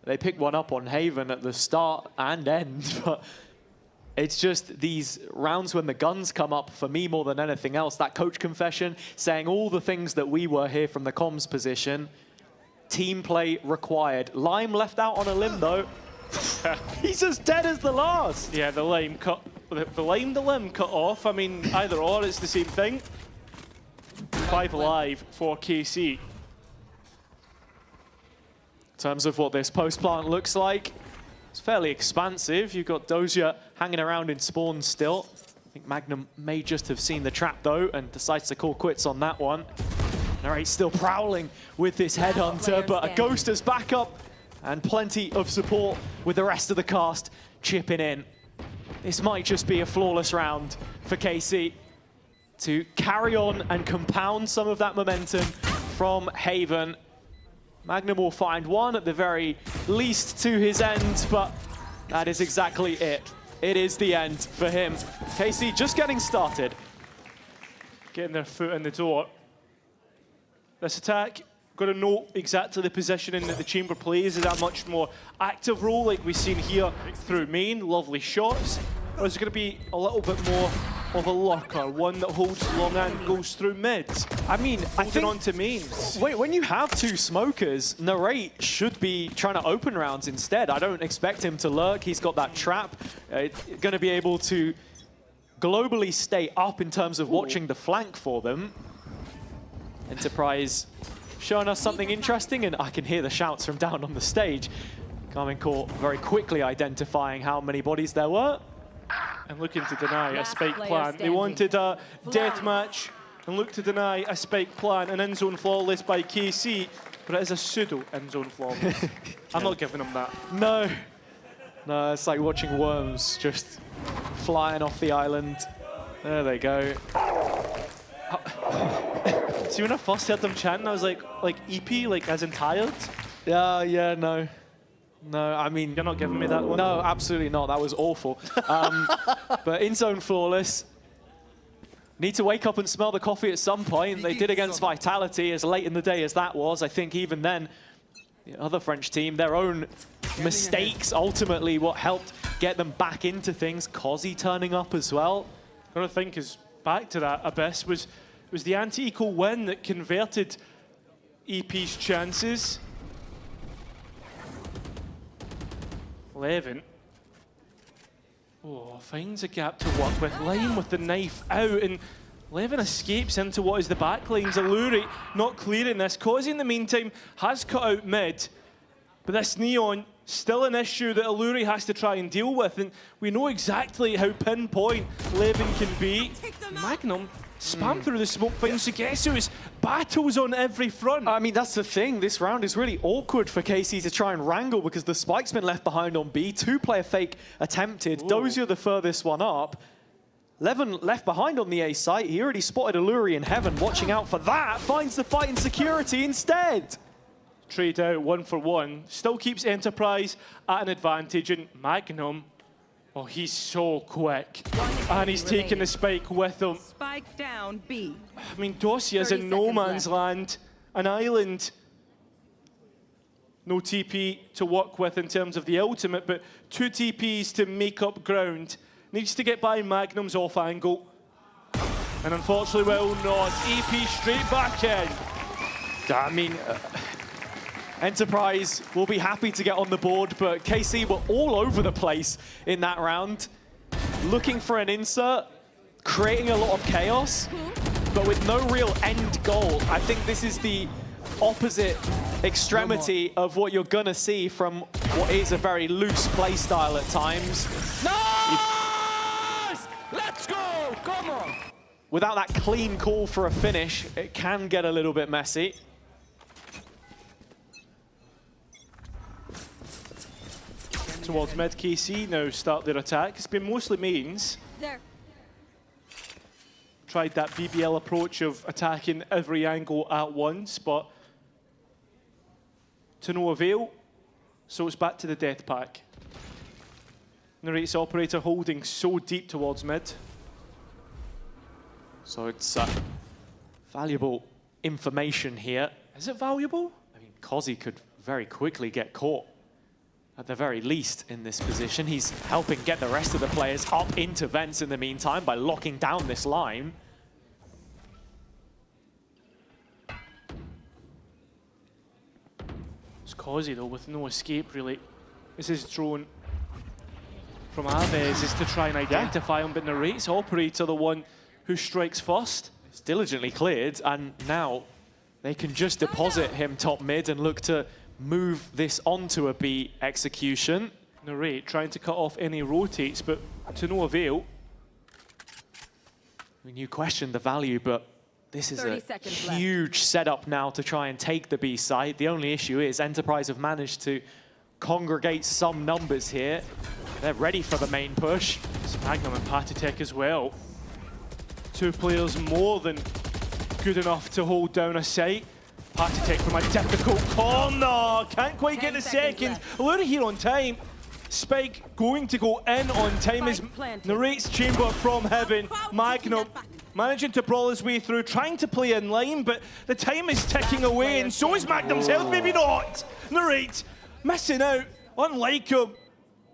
They picked one up on Haven at the start and end, but it's just these rounds when the guns come up, for me more than anything else, that coach confession saying all the things that we were here from the comms position. Team play required. Lime left out on a limb though. He's as dead as the last. Yeah, the limb cut off. I mean, either or, it's the same thing. 5 alive for KC. In terms of what this post plant looks like, it's fairly expansive. You've got Dosia hanging around in spawn still. I think Magnum may just have seen the trap though and decides to call quits on that one. Narrate's still prowling with this headhunter, but a ghost as backup and plenty of support with the rest of the cast chipping in. This might just be a flawless round for KC to carry on and compound some of that momentum from Haven. Magnum will find one at the very least to his end, but that is exactly it. It is the end for him. KC just getting started. Getting their foot in the door. This attack, got to know exactly the positioning that the chamber plays. Is that a much more active role like we've seen here through main? Lovely shots. Or is it going to be a little bit more of a lurker, one that holds long and goes through mid. I mean, I Holding think on to mains. when you have two smokers, Narrate should be trying to open rounds instead. I don't expect him to lurk. He's got that trap. Going to be able to globally stay up in terms of watching the flank for them. Enterprise showing us something interesting, and I can hear the shouts from down on the stage. Karmine Corp very quickly identifying how many bodies there were. And looking to deny a Last spike player plan. They standing. wanted a death match and look to deny a spike plan, an in-zone flawless by KC, but it is a pseudo in-zone flawless. I'm not giving them that. No. No, it's like watching worms just flying off the island. There they go. See, when I first heard them chanting, I was like EP, like as in tired? Yeah, no. No, I mean... You're not giving me that one? No, absolutely not. That was awful. But in-zone flawless. Need to wake up and smell the coffee at some point. They did against Vitality, as late in the day as that was. I think even then, the other French team, their own mistakes ultimately what helped get them back into things. Cozzy turning up as well. What I think is back to that Abyss was the anti-eco win that converted EP's chances. 11. Oh, finds a gap to work with. Lime with the knife out, and Levin escapes into what is the back lines. Alluri not clearing this. Cozzy, in the meantime, has cut out mid. But this Neon, still an issue that Alluri has to try and deal with. And we know exactly how pinpoint Levin can be. Magnum spam through the smoke, finds Sugesu's battles on every front. I mean, that's the thing. This round is really awkward for KC to try and wrangle because the spike's been left behind on B. Two-player fake attempted. Ooh. Dozier the furthest one up. Levin left behind on the A site. He already spotted Alluri in heaven. Watching out for that. Finds the fight in security instead. Trade out 1 for 1. Still keeps Enterprise at an advantage. And Magnum, oh, he's so quick. And he's taking the spike with him. Spike down B. I mean, Dosia's 30 in no seconds man's left. land. An island. No TP to work with in terms of the ultimate, but 2 TPs to make up ground. Needs to get by Magnum's off angle. And unfortunately will not. EP straight back in. I mean, Enterprise will be happy to get on the board, but KC were all over the place in that round. Looking for an insert, creating a lot of chaos, but with no real end goal. I think this is the opposite extremity of what you're gonna see from what is a very loose play style at times. Nice! Let's go! Come on! Without that clean call for a finish, it can get a little bit messy. Towards mid, KC now start their attack. It's been mostly mains. There. Tried that BBL approach of attacking every angle at once, but to no avail. So it's back to the death pack. Narrates operator holding so deep towards mid. So it's valuable information here. Is it valuable? I mean, Cozzy could very quickly get caught, at the very least, in this position. He's helping get the rest of the players up into vents in the meantime by locking down this line. It's Cozzy, though, with no escape, really. This is drone from Aves is to try and identify him, but Narrates operator, the one who strikes first. It's diligently cleared, and now they can just deposit him top mid and look to move this onto a B execution. Narrate trying to cut off any rotates, but to no avail. I mean, you question the value, but this is 30 a seconds left. huge setup now to try and take the B site. The only issue is Enterprise have managed to congregate some numbers here. They're ready for the main push. It's Magnum and Patitek as well. 2 players more than good enough to hold down a site. Patitek from a difficult corner. Can't quite get 10 the seconds second. left. Allura here on time. Spike going to go in on time as Spike planted. Narrates chamber from heaven. Magnum managing to brawl his way through, trying to play in line, but the time is ticking away, and so is Magnum's health, maybe not. Narrate missing out, unlike him.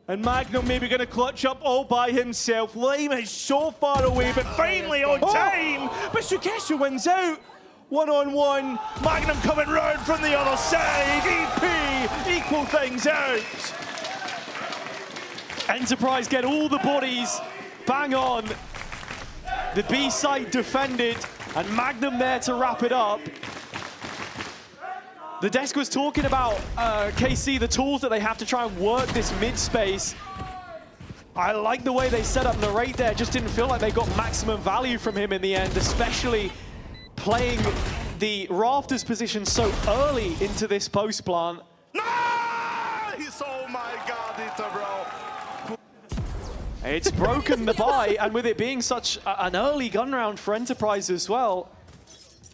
And Magnum maybe going to clutch up all by himself. Lime is so far away, but finally on time. But Sukesu wins out. 1-on-1. Magnum coming round from the other side. EP equal things out. Enterprise get all the bodies. Bang on. The B site defended, and Magnum there to wrap it up. The desk was talking about KC, the tools that they have to try and work this mid space. I like the way they set up Narrate there. Just didn't feel like they got maximum value from him in the end, especially playing the rafters position so early into this post plant. Nice! Oh my god, Ito, bro. It's broken the buy, and with it being such an early gun round for Enterprise as well,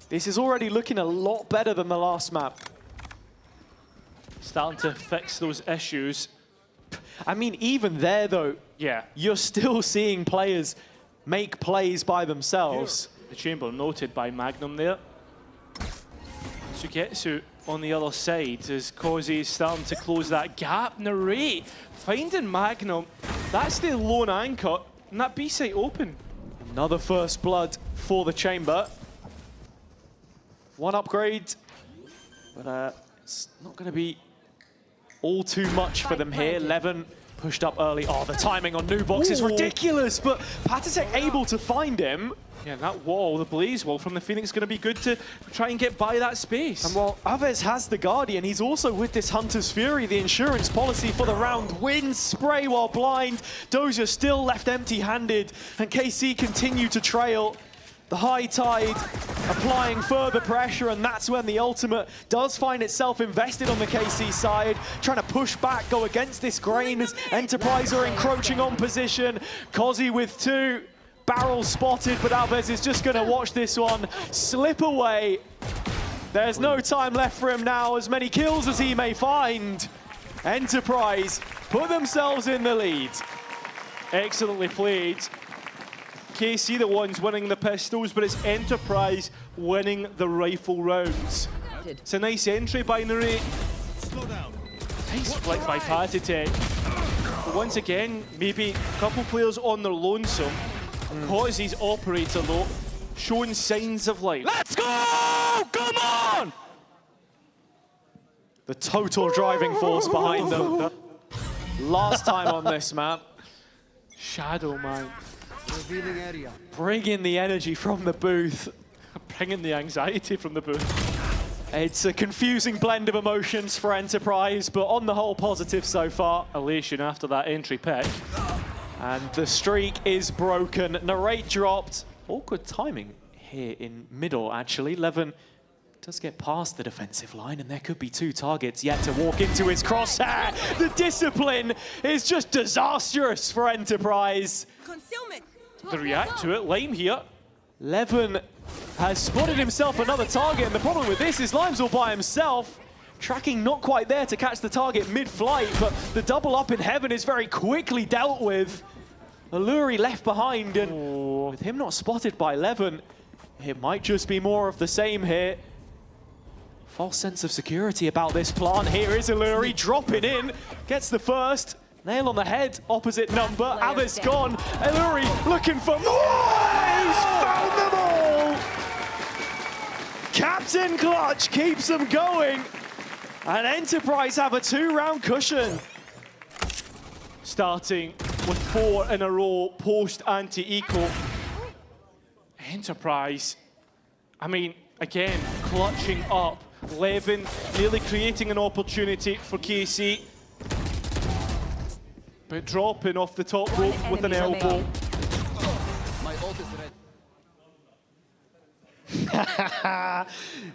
this is already looking a lot better than the last map. Starting to fix those issues. I mean, even there though, Yeah. you're still seeing players make plays by themselves. The chamber noted by Magnum there. Sugetsu on the other side as Kozi is starting to close that gap. Narrate finding Magnum. That's the lone anchor, and that B site open. Another first blood for the chamber. One upgrade, but it's not going to be all too much for them here. Levin pushed up early. Oh, the timing on Nubox is ridiculous, but Patasek able to find him. Yeah, that wall, the blaze wall from the Phoenix, is going to be good to try and get by that space. And while Aves has the Guardian, he's also with this Hunter's Fury. The insurance policy for the round wins spray while blind. Dozier still left empty-handed, and KC continue to trail. The high tide applying further pressure, and that's when the ultimate does find itself invested on the KC side, trying to push back, go against this grain as Enterprise are encroaching on position. Kozi with 2. Barrel spotted, but Alves is just going to watch this one slip away. There's no time left for him now, as many kills as he may find. Enterprise put themselves in the lead. Excellently played. KC the ones winning the pistols, but it's Enterprise winning the rifle rounds. It's a nice entry by Narrate. Nice flick by Patatech. But once again, maybe a couple players on their lonesome. Kozi's operator though, showing signs of life. Let's go! Come on! The total driving force behind them. Last time on this map. Shadow, man. Bringing the energy from the booth. Bringing the anxiety from the booth. It's a confusing blend of emotions for Enterprise, but on the whole, positive so far. Elation after that entry pick. And the streak is broken. Narrate dropped. Awkward timing here in middle, actually. Levin does get past the defensive line, and there could be 2 targets yet to walk into his crosshair. The discipline is just disastrous for Enterprise. Concealment. They react to it. Lime here. Levin has spotted himself another target, and the problem with this is Lime's all by himself. Tracking not quite there to catch the target mid-flight, but the double up in heaven is very quickly dealt with. Alluri left behind, and with him not spotted by Levin, it might just be more of the same here. False sense of security about this plant. Here is Alluri dropping in, gets the first. Nail on the head, opposite number. Avis gone. Alluri looking for more. He's found them all. Captain Clutch keeps them going. And Enterprise have a 2-round cushion. Starting with 4 in a row post anti-eco. Enterprise, I mean, again, clutching up. Levin nearly creating an opportunity for KC. But dropping off the top rope with an elbow.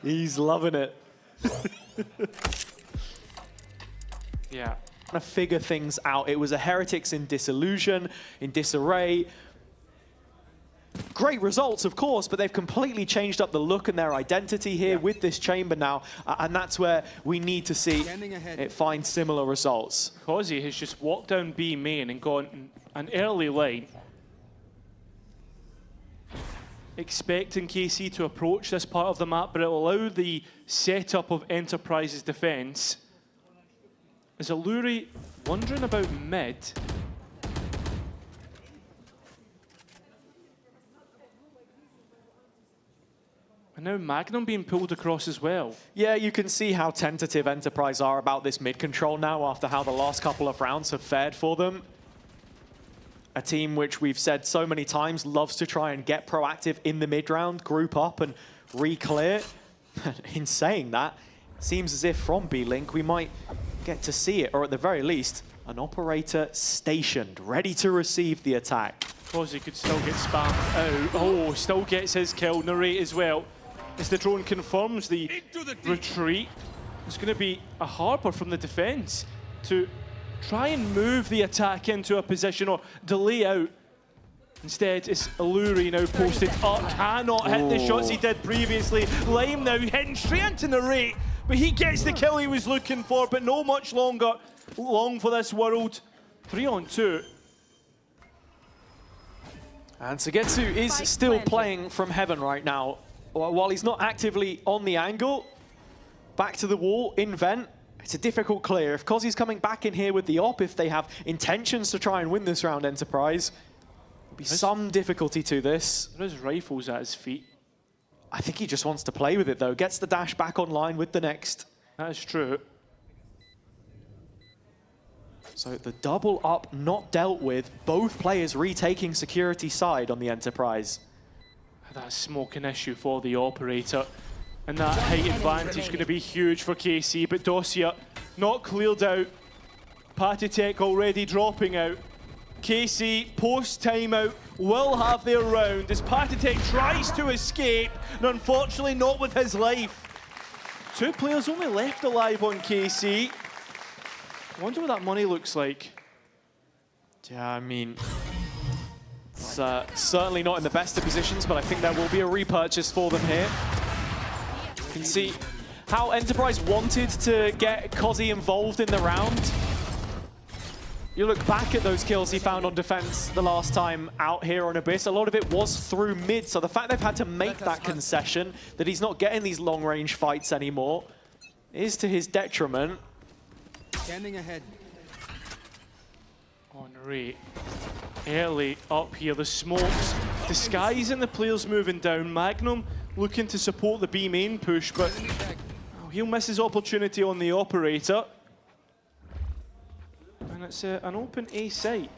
He's loving it. Yeah. To figure things out. It was a Heretics in disillusion, in disarray. Great results, of course, but they've completely changed up the look and their identity here with this chamber now, and that's where we need to see it find similar results. Kozi has just walked down B main and gone an early line. Expecting KC to approach this part of the map, but it will allow the setup of Enterprise's defense. As Alluri Wondering about mid. And now Magnum being pulled across as well. Yeah, you can see how tentative Enterprise are about this mid control now after how the last couple of rounds have fared for them. A team which we've said so many times loves to try and get proactive in the mid round, group up and re-clear. In saying that, seems as if from B-Link we might get to see it, or at the very least, an operator stationed, ready to receive the attack. Fozzy could still get spammed out. Oh, still gets his kill. Narrate as well. As the drone confirms the retreat, it's going to be a harbour from the defence to try and move the attack into a position or delay out. Instead, it's Alluri now posted up, cannot hit the shots he did previously. Lime now heading straight into Narrate, but he gets the kill he was looking for, but no much longer long for this world. 3 on 2. And Sugetsu is still playing from heaven right now. While he's not actively on the angle, back to the wall, in vent, it's a difficult clear. If Kozzy's coming back in here with the op, if they have intentions to try and win this round, Enterprise, there'll be some difficulty to this. There's rifles at his feet. I think he just wants to play with it though. Gets the dash back online with the next. That is true. So the double up not dealt with, both players retaking security side on the Enterprise. That's smoke an issue for the operator. And that height advantage going to be huge for KC, but Dosia not cleared out. Patitek already dropping out. KC, post-timeout, will have their round as Patitek tries to escape, and unfortunately not with his life. 2 players only left alive on KC. Wonder what that money looks like. Yeah, I mean, it's certainly not in the best of positions, but I think there will be a repurchase for them here. You can see how Enterprise wanted to get Kozzy involved in the round. You look back at those kills he found on defense the last time out here on Abyss, a lot of it was through mid, so the fact they've had to make that concession, that he's not getting these long-range fights anymore, is to his detriment. Standing ahead. On rate. Early up here, the smokes disguising the players moving down. Magnum looking to support the B main push, but he'll miss his opportunity on the operator. And it's an open A site.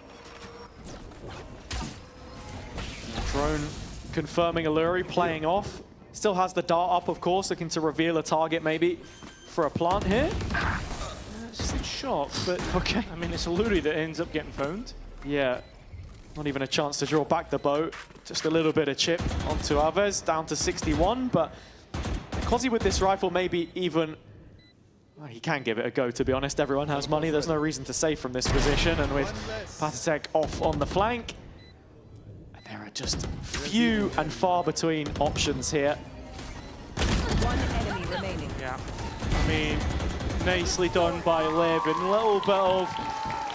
Drone confirming Alluri, playing off. Still has the dart up, of course, looking to reveal a target maybe for a plant here. It's a shot, but okay. I mean, it's Alluri that ends up getting found. Yeah, not even a chance to draw back the bow. Just a little bit of chip onto Aves, down to 61, but Kozzy with this rifle maybe even, well, he can give it a go, to be honest. Everyone has money, there's no reason to save from this position, and with Patitek off on the flank, there are just few and far between options here. 1 enemy remaining. Yeah, I mean, nicely done by 11. A little bit of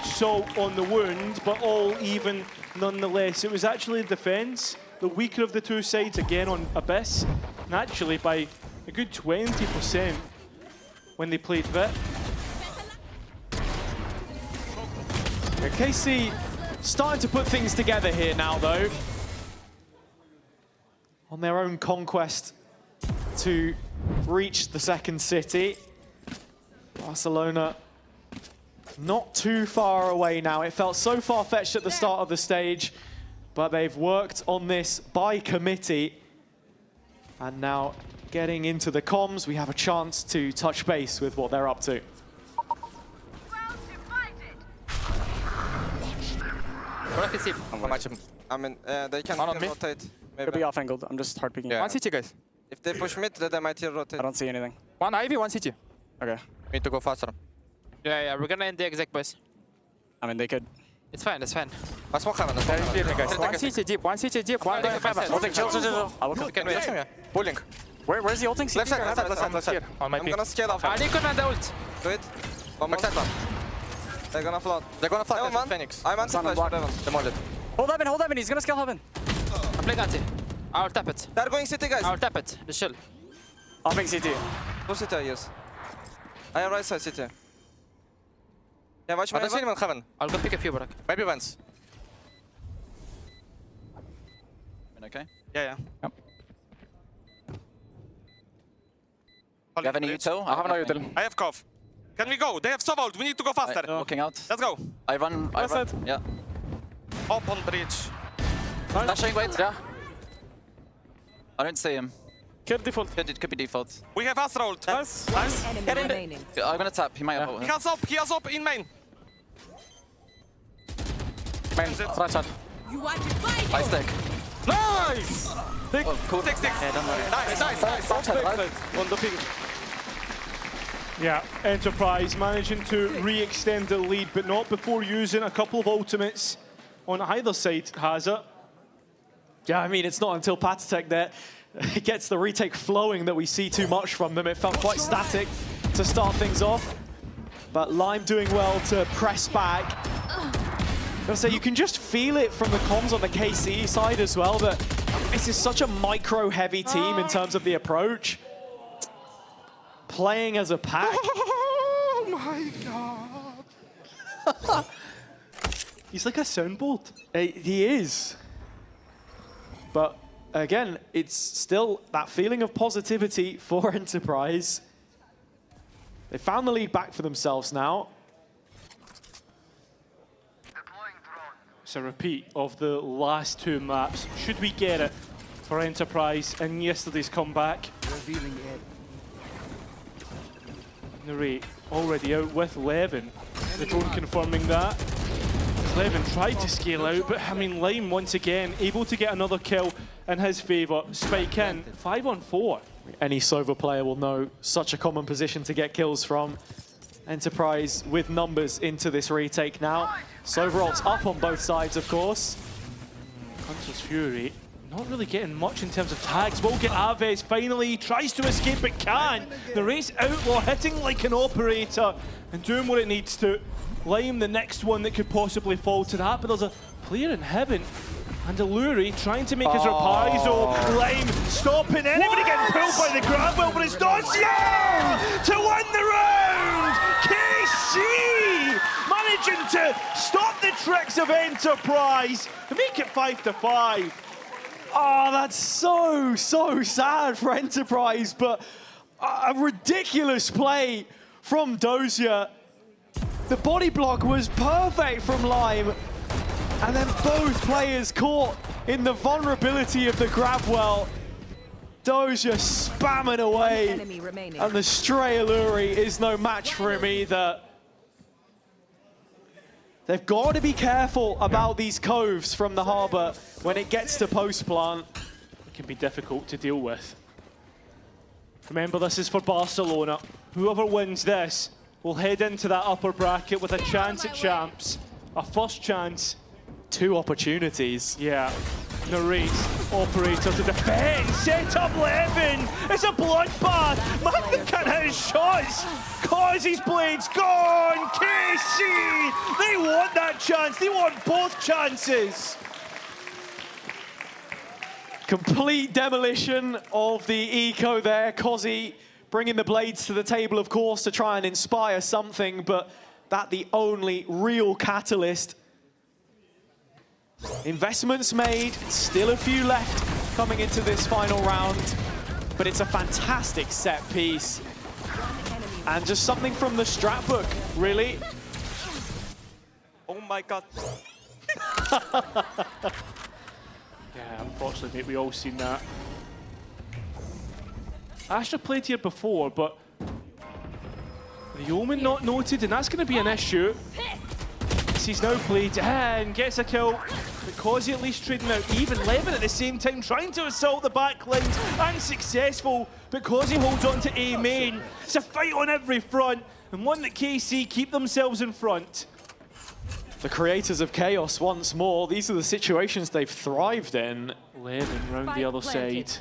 salt on the wound, but all even nonetheless. It was actually the defense, the weaker of the 2 sides, again on Abyss, and actually by a good 20% when they played Vit. Yeah, KC starting to put things together here now, though. On their own conquest to reach the second city. Barcelona not too far away now. It felt so far-fetched at the start of the stage, but they've worked on this by committee. And now getting into the comms, we have a chance to touch base with what they're up to. I mean, they can rotate. Maybe. Could be off angled. I'm just hard picking. One CT, guys. If they push mid, then they might here rotate. I don't see anything. One Ivy, one CT. Okay. Need to go faster. Yeah, we're gonna end the exec, boys. I mean, they could. It's fine, it's fine. Let's walk heaven. Let's walk heaven. Guys. One CT deep, one CT deep, one heaven. Ulting, chill. I'll look at Wait, pulling. Where's the ulting? Left side, left side. On my I'm ping. gonna scale off. Ali command ult. Do it. One more. Backside one. They're gonna flood. They're gonna fly Heaven, man. Phoenix. I'm anti-flash. block. Heaven. Demolished. Hold heaven. He's gonna scale heaven. I'm playing anti. I'll tap it. They're going city, guys. I'll tap it. The shield. I'll ping CT. Two city, yes. I have right side city. Yeah, watch I my don't see heaven. anyone heaven. I'll go pick a few, Barak. Maybe vents. Okay. Yeah. Do Hold you have it, any bridge. util? I have no util. I have cough. Can we go? They have so vault. We need to go faster. Looking out. Let's go. I run. Yeah. Up on bridge. Flashing, wait. Yeah. I don't see him. Kill default. It could be default. We have Astra ult. Nice. One Nice. enemy remaining. I'm gonna tap. He might have He ult. has up. He has up in main. Main. Right side. You want to fight? I stick. Nice! Oh, cool. Six. Yeah, don't worry. Nice. Outside, right? On the ping. Yeah, Enterprise managing to re-extend the lead, but not before using a couple of ultimates on either side, has it? Yeah, I mean, it's not until Patatech that it gets the retake flowing that we see too much from them. It felt quite static to start things off, but Lime doing well to press back. I'm gonna say, you can just feel it from the comms on the KC side as well, that this is such a micro-heavy team in terms of the approach. Playing as a pack. Oh my god! He's like a soundboard. He is. But again, it's still that feeling of positivity for Enterprise. They found the lead back for themselves now. It's a repeat of the last two maps. Should we get it for Enterprise in yesterday's comeback? Narrate already out with Levin. The drone confirming that. Levin tried to scale out, but I mean, Lime once again able to get another kill in his favour. Spike in, 5 on 4. Any Sova player will know such a common position to get kills from. Enterprise with numbers into this retake now. Sova ults up on both sides, of course. Hunter's Fury not really getting much in terms of tags. Will get Aves finally, tries to escape but can't. The race outlaw hitting like an operator and doing what it needs to. Lime the next one that could possibly fall to that, but there's a player in heaven. And Alluri trying to make his reprisal. Lime stopping anybody getting pulled by the grab wheel, but it's Dossier to win the round! KC managing to stop the tricks of Enterprise and make it 5-5. Oh, that's so sad for Enterprise, but a ridiculous play from Dozier. The body block was perfect from Lime, and then both players caught in the vulnerability of the grab well. Dozier spamming away, Enemy remaining. and the stray Alluri is no match for him either. They've got to be careful about these coves from the harbour when it gets to post plant. It can be difficult to deal with. Remember, this is for Barcelona. Whoever wins this will head into that upper bracket with a chance at champs. A first chance. 2 opportunities. Yeah. Narrate, operator to defend, set up Levin. It's a bloodbath. Magnum can't hit his shots. Cause his blades gone. KC, they want that chance. They want both chances. Complete demolition of the eco there. Kozi bringing the blades to the table, of course, to try and inspire something, but that the only real catalyst. Investments made, still a few left coming into this final round, but it's a fantastic set piece. And just something from the strat book, really. Oh my god. Yeah, unfortunately, mate, we all seen that. Asher played here before, but the Omen not noted, and that's going to be an issue. He's now played and gets a kill. Because he at least trading out even Levin at the same time, trying to assault the back lines, unsuccessful because he holds on to A main. It's a fight on every front, and one that KC keep themselves in front. The creators of chaos once more. These are the situations they've thrived in. Levin round the other side.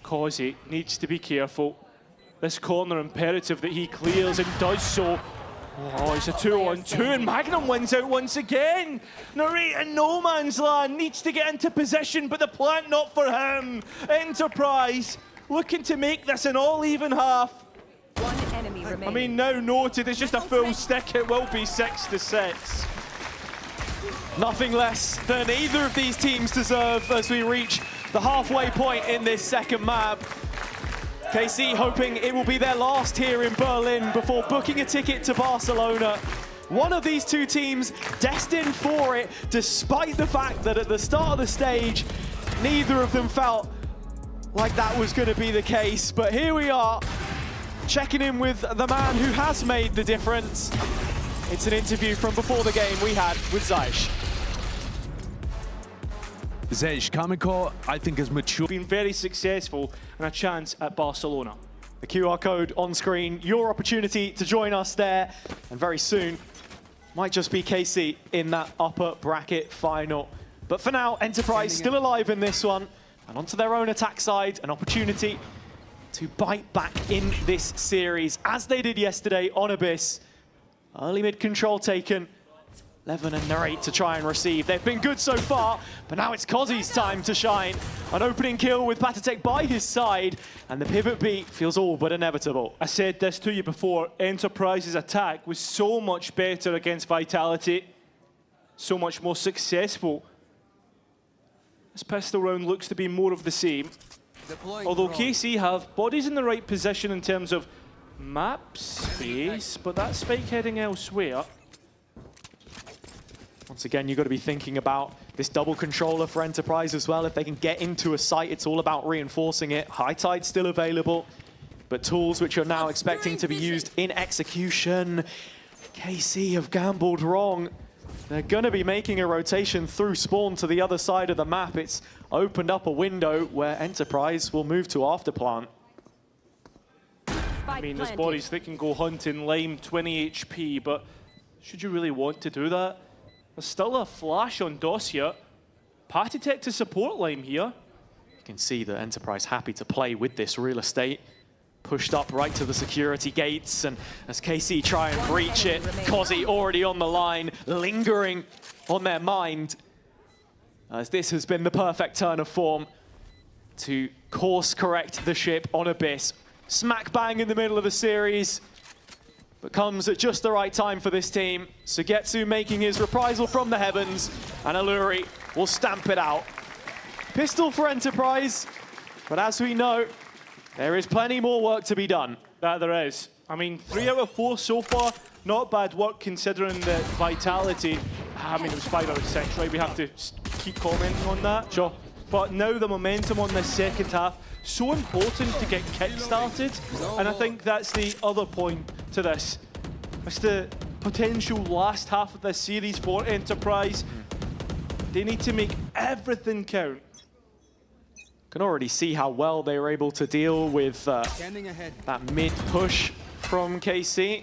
Causey needs to be careful. This corner imperative that he clears and does so. Oh, it's a 2-on-2 and Magnum wins out once again. Narrate in no man's land, needs to get into position, but the plant not for him. Enterprise looking to make this an all-even half. One enemy remaining. I mean, now noted, it's just a full stick. It will be 6-6. Nothing less than either of these teams deserve as we reach the halfway point in this second map. KC hoping it will be their last here in Berlin before booking a ticket to Barcelona. One of these two teams destined for it, despite the fact that at the start of the stage, neither of them felt like that was going to be the case. But here we are, checking in with the man who has made the difference. It's an interview from before the game we had with Zeish. Zeish, Kamiko, I think, has matured. Been very successful and a chance at Barcelona. The QR code on screen, your opportunity to join us there. And very soon, might just be KC in that upper bracket final. But for now, Enterprise still alive in this one. And onto their own attack side, an opportunity to bite back in this series, as they did yesterday on Abyss. Early mid control taken. Levin and Narrate to try and receive. They've been good so far, but now it's Kozzy's time to shine. An opening kill with Patatek by his side, and the pivot beat feels all but inevitable. I said this to you before, Enterprise's attack was so much better against Vitality, so much more successful. This pistol round looks to be more of the same. Although KC have bodies in the right position in terms of map space, but that spike heading elsewhere. Once again, you've got to be thinking about this double controller for Enterprise as well. If they can get into a site, it's all about reinforcing it. High Tide's still available, but tools which are now expecting to be used in execution. KC have gambled wrong. They're going to be making a rotation through spawn to the other side of the map. It's opened up a window where Enterprise will move to Afterplant. I mean, there's bodies that can go hunting lime, 20 HP, but should you really want to do that? There's still a flash on Dossier. Patatek to support lime here. You can see the Enterprise happy to play with this real estate. Pushed up right to the security gates, and as KC try and breach it, Kozzy already on the line, lingering on their mind. As this has been the perfect turn of form to course correct the ship on Abyss. Smack bang in the middle of the series, but comes at just the right time for this team. Sugetsu making his reprisal from the heavens, and Alluri will stamp it out. Pistol for Enterprise, but as we know, there is plenty more work to be done. That there is. I mean, 3 out of 4 so far. Not bad work considering the Vitality. I mean, it was 5 out of 6, right? We have to keep commenting on that. Sure. But now the momentum on this second half, so important to get kick-started. And I think that's the other point to this. It's the potential last half of this series for Enterprise. They need to make everything count. Can already see how well they were able to deal with that mid-push from KC.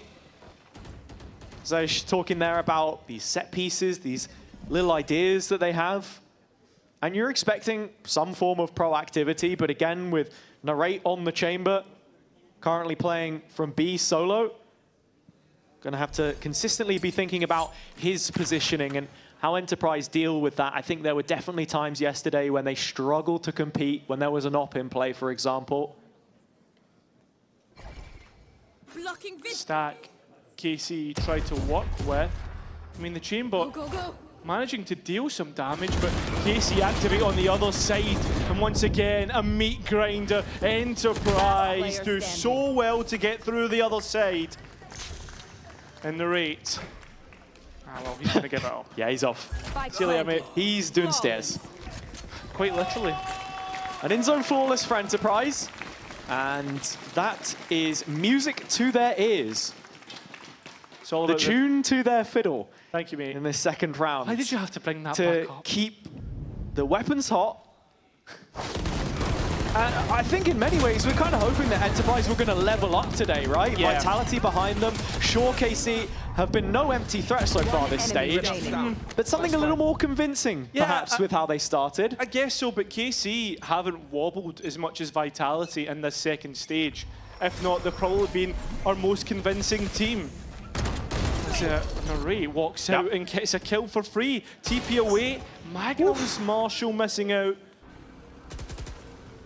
Zeish talking there about these set pieces, these little ideas that they have. And you're expecting some form of proactivity, but again, with Narrate on the chamber, currently playing from B solo, gonna have to consistently be thinking about his positioning and how Enterprise deal with that. I think there were definitely times yesterday when they struggled to compete, when there was an op in play, for example. Stack KC tried to work with. I mean, the chamber Go. managing to deal some damage, but KC activate on the other side. And once again, a meat grinder. Enterprise do so well to get through the other side. And the rate. Ah, well, he's going to give it up. Yeah, he's off. See you later, mate. He's doing stairs. Quite literally. An in-zone flawless for Enterprise. And that is music to their ears. It's all The about tune to their fiddle Thank you, mate. in this second round. Why did you have to bring that to back up? keep the weapons hot. And I think in many ways, we're kind of hoping that Enterprise were going to level up today, right? Yeah. Vitality behind them. Sure, KC have been no empty threat so far this stage, but something a little more convincing, perhaps, with how they started. I guess so, but KC haven't wobbled as much as Vitality in this second stage. If not, they've probably been our most convincing team. Narrate walks out and gets a kill for free. TP away. Magnum's Marshall missing out.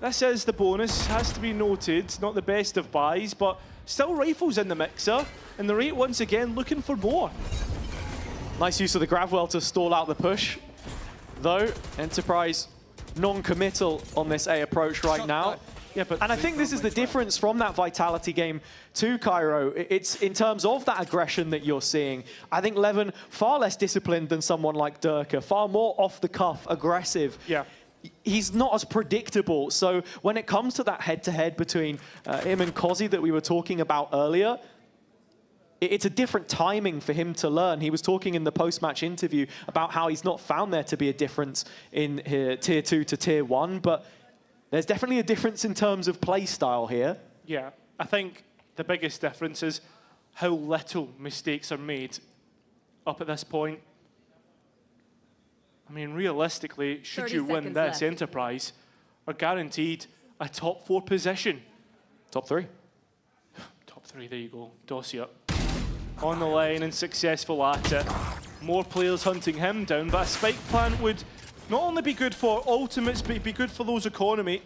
This is the bonus, has to be noted. Not the best of buys, but still rifles in the mixer, and the rate once again looking for more. Nice use of the Gravwell to stall out the push. Though, Enterprise non-committal on this A approach right now. Yeah, but And I think this is the difference from that Vitality game to Cairo. It's in terms of that aggression that you're seeing. I think Levin, far less disciplined than someone like Durka, far more off-the-cuff, aggressive. Yeah. He's not as predictable. So when it comes to that head-to-head between him and Kozi that we were talking about earlier, it's a different timing for him to learn. He was talking in the post-match interview about how he's not found there to be a difference in Tier 2 to Tier 1, but there's definitely a difference in terms of play style here. Yeah, I think the biggest difference is how little mistakes are made up at this point. I mean, realistically, should 30 you win seconds this, left. Enterprise are guaranteed a top 4 position. Top 3. Top 3, there you go. Dossier on the line and successful at it. More players hunting him down, but a spike plant would not only be good for ultimates, but be good for those economy.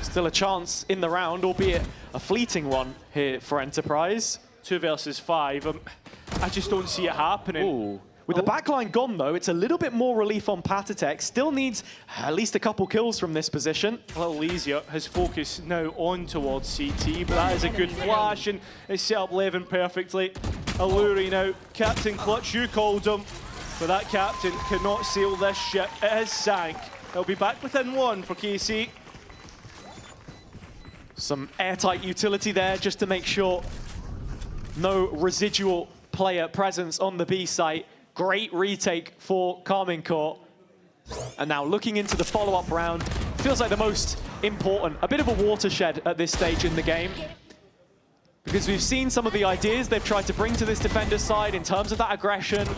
Still a chance in the round, albeit a fleeting one here for Enterprise. 2 versus 5. I just don't see it happening. Ooh. With the backline gone, though, it's a little bit more relief on Patatek. Still needs at least a couple kills from this position. A little easier. His focus now on towards CT, but that is a good flash, and it's set up Levin perfectly. Alluri now. Captain Clutch, you called him, but that captain cannot sail this ship. It has sank. They'll be back within 1 for KC. Some airtight utility there just to make sure no residual player presence on the B site. Great retake for Carmine Corps. And now looking into the follow-up round, feels like the most important, a bit of a watershed at this stage in the game. Because we've seen some of the ideas they've tried to bring to this defender side in terms of that aggression,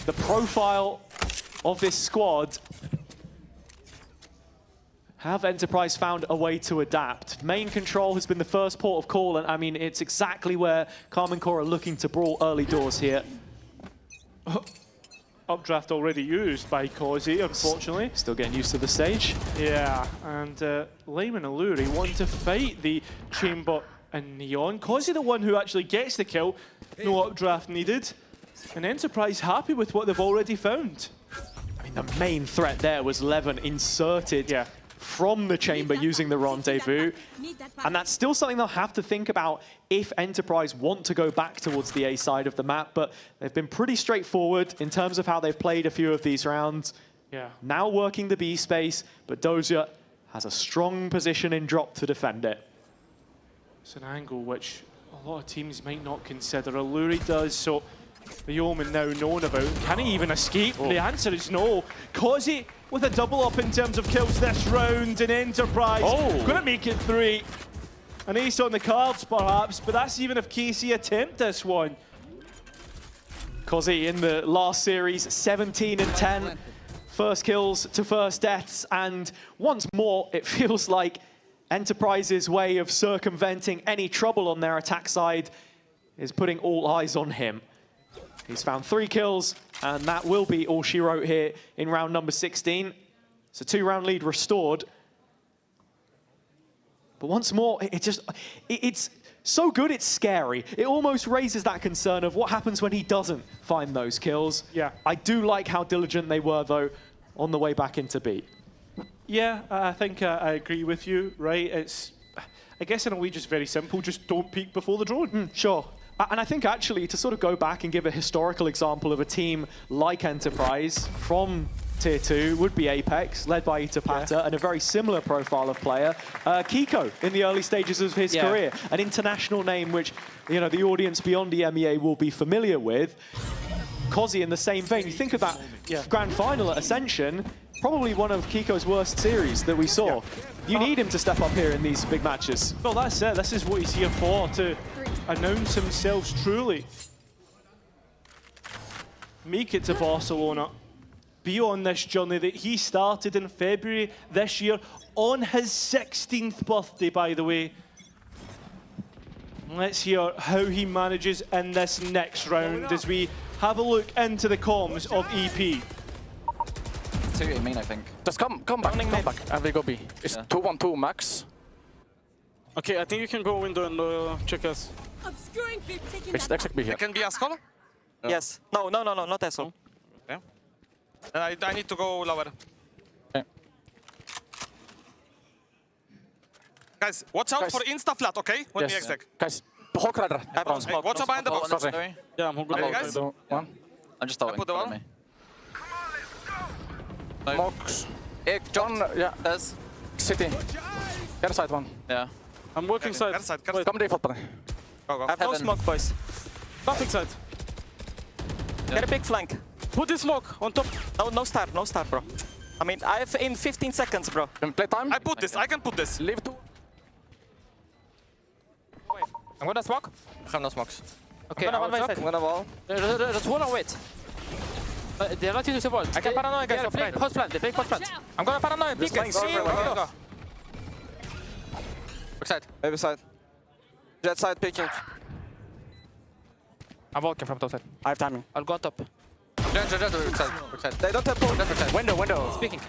the profile of this squad. Have Enterprise found a way to adapt? Main control has been the first port of call, and I mean, it's exactly where Carmine Corps are looking to brawl early doors here. Updraft already used by Kozi, unfortunately. Still getting used to the stage. Yeah, and Layman Alluri want to fight the Chamber and Neon. Kozi the one who actually gets the kill. No updraft needed. And Enterprise happy with what they've already found. I mean, the main threat there was Levin inserted from the chamber using the rendezvous. And that's still something they'll have to think about if Enterprise want to go back towards the A side of the map. But they've been pretty straightforward in terms of how they've played a few of these rounds. Yeah. Now working the B space, but Dozier has a strong position in drop to defend it. It's an angle which a lot of teams might not consider. Alluri does, so the Omen now known about. Can he even escape? The answer is no. Kozi with a double up in terms of kills this round in Enterprise. Gonna make it 3. An ace on the cards perhaps, but that's even if KC attempt this one. Kozi in the last series, 17 and 10. First kills to first deaths, and once more it feels like Enterprise's way of circumventing any trouble on their attack side is putting all eyes on him. He's found 3 kills, and that will be all she wrote here in round number 16. It's a 2-round lead restored. But once more, it's so good it's scary. It almost raises that concern of what happens when he doesn't find those kills. Yeah. I do like how diligent they were, though, on the way back into B. Yeah, I think I agree with you, right? It's, I guess in a way, just very simple. Just don't peek before the drone. Sure. And I think actually to sort of go back and give a historical example of a team like Enterprise from Tier 2 would be Apex, led by Itapata, and a very similar profile of player. Kiko in the early stages of his career, an international name which, you know, the audience beyond EMEA will be familiar with. Kozi in the same vein. You think of that grand final at Ascension, probably one of Kiko's worst series that we saw. You need him to step up here in these big matches. Well, that's it. This is what he's here for, to announce himself truly. Make it to Barcelona. Be on this journey that he started in February this year, on his 16th birthday, by the way. Let's hear how he manages in this next round as we have a look into the comms of EP. 2 main, I think. Just come back, and we go B. It's 2-1-2 max. Okay, I think you can go window and check us. Obscuring creep taking It's that. exactly I here. can be Ascol. Yes. No, not Asshole. Then I need to go lower. Okay. Guys, watch out Guys. for insta flat, okay? When we Yes. exec. Guys, Hawk Rider. I have no Hey, smoke. watch out behind the box. Cozy. Yeah, I'm good. Okay, guys. 2, 1. I'm just throwing. put the Follow wall. me. Smokes. John, Yeah. there's. City. Air side 1. Yeah. I'm working side. Guard side, guard side. Come default play. Go, go. I have no Heaven. smoke, boys. Nothing side. Get a big flank. Put this smoke on top. No star, bro. I mean, I have in 15 seconds, bro. Can play time. I put this, I can put this. Leave 2. I'm gonna smoke. I have no smokes. Okay, I'm I'll gonna drop. I'm gonna wall. Just hold on, wait. They're not using support. I can paranoia, guys, They're off playing right. post plant. They play post plant. I'm gonna paranoia. Just Peek it. flank. Go. Backside. Maybe side. Jet side picking. I'm walking from top side. I have timing. I'll go on top. Backside. They don't have pull. Window. Speaking.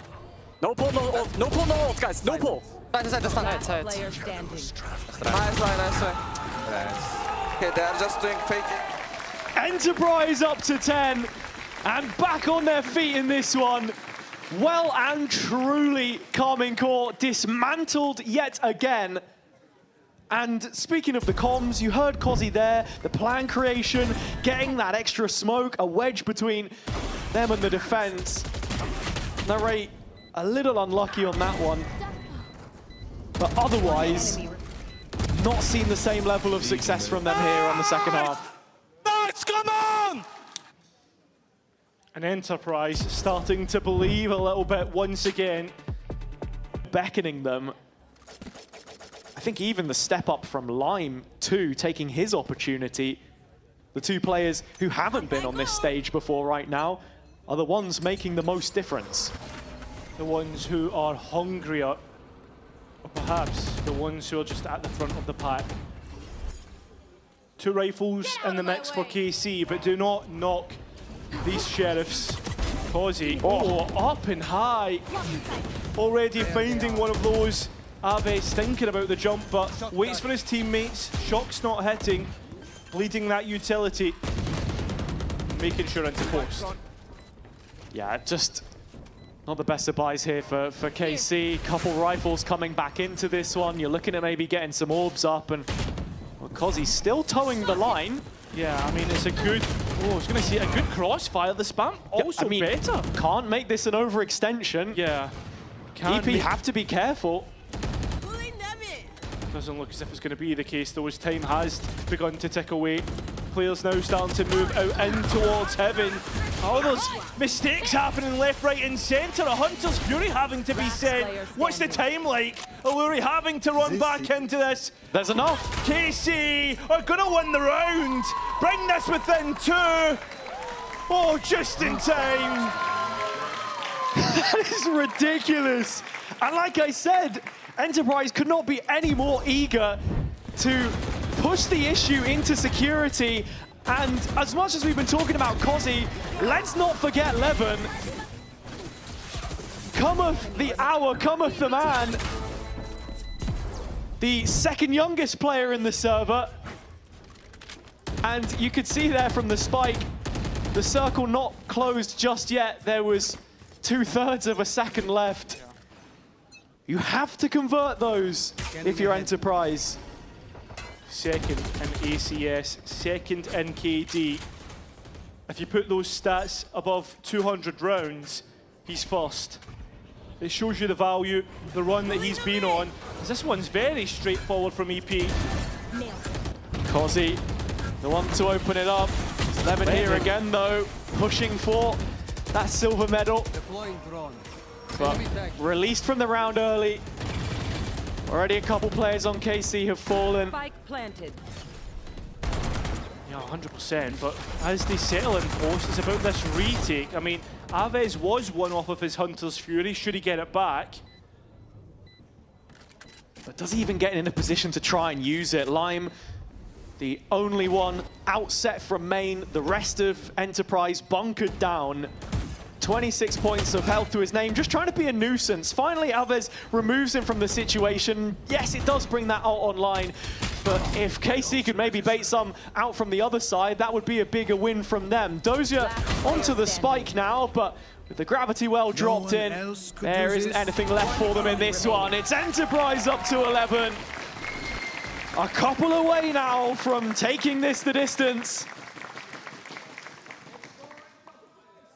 No pull, no ult. No pull, no ult, guys. No pull. Side. Player standing. Nice line. Okay, they are just doing fake. Enterprise up to 10 and back on their feet in this one. Well and truly, Carmine Corps dismantled yet again. And speaking of the comms, you heard Cozy there, the plan creation, getting that extra smoke, a wedge between them and the defense. Narrate a little unlucky on that one, but otherwise, not seen the same level of success from them here on the second half. Nice, come on! An Enterprise starting to believe a little bit once again. Beckoning them. I think even the step up from Lime too, taking his opportunity. The two players who haven't been on this stage before right now are the ones making the most difference. The ones who are hungrier, or perhaps the ones who are just at the front of the pack. 2 rifles in the mix for KC, but do not knock these Sheriffs. Cozy, up and high. Already finding one of those. Aves thinking about the jump, but waits for his teammates. Shock's not hitting. Bleeding that utility. Making sure into post. Yeah, just not the best supplies here for KC. Couple rifles coming back into this one. You're looking at maybe getting some orbs up, and well, Cozy's still towing the line. Yeah, I mean, it's a good, I was going to say a good crossfire. The spam also I mean, better. Can't make this an overextension. Yeah. EP have to be careful. Pulling them in. Doesn't look as if it's going to be the case, though, as time has begun to tick away. Players now starting to move out in towards heaven. All those mistakes happening left, right, and centre. A Hunter's Fury having to be sent. What's the time like? Alluri having to run back into this. There's enough. KC are going to win the round. Bring this within 2. Oh, just in time. That is ridiculous. And like I said, Enterprise could not be any more eager to push the issue into security. And as much as we've been talking about Cozy, let's not forget Levin. Cometh the hour, cometh the man. The second youngest player in the server. And you could see there from the spike, the circle not closed just yet. There was 2/3 of a second left. You have to convert those if you're Enterprise. Second in ACS, second in KD. If you put those stats above 200 rounds, he's first. It shows you the value, the run that he's been on. This one's very straightforward from EP. Cozy, the one to open it up. Levin here again though, pushing for that silver medal. But released from the round early. Already a couple players on KC have fallen. Spike planted. Yeah, 100%, but as they settle in post, it's about this retake. I mean, Aves was one off of his Hunter's Fury, should he get it back? But does he even get in a position to try and use it? Lime, the only one outset from main, the rest of Enterprise bunkered down. 26 points of health to his name, just trying to be a nuisance. Finally, Alves removes him from the situation. Yes, it does bring that ult online, but if KC could maybe bait some out from the other side, that would be a bigger win from them. Dozier onto the spike now, but with the gravity well dropped in, there isn't anything left for them in this one. It's Enterprise up to 11. A couple away now from taking this the distance.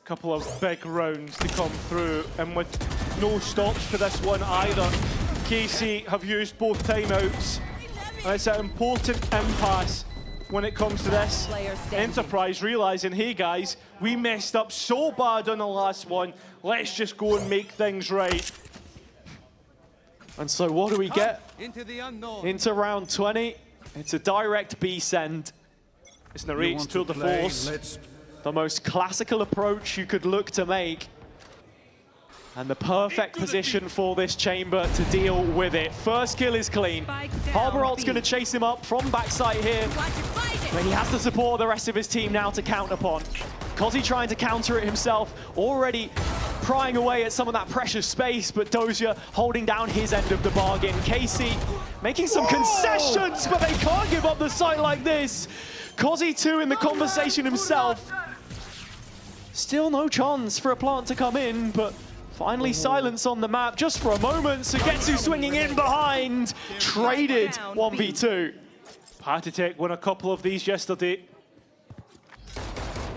Couple of big rounds to come through, and with no stops for this one either. KC have used both timeouts, and it's an important impasse when it comes to this. Enterprise realizing, hey guys, we messed up so bad on the last one, let's just go and make things right. And so what do we get into round 20? It's a direct B send. It's Narrate's tour de force. The most classical approach you could look to make. And the perfect position for this chamber to deal with it. First kill is clean. Harbor Ult's going to chase him up from backside here. But he has the support of the rest of his team now to count upon. Kozzy trying to counter it himself, already prying away at some of that precious space, but Dozier holding down his end of the bargain. KC making some concessions, but they can't give up the site like this. Kozzy too in the conversation himself. Still no chance for a plant to come in, but finally silence on the map just for a moment. Sugetsu swinging in behind, traded 1v2. Patitek won a couple of these yesterday.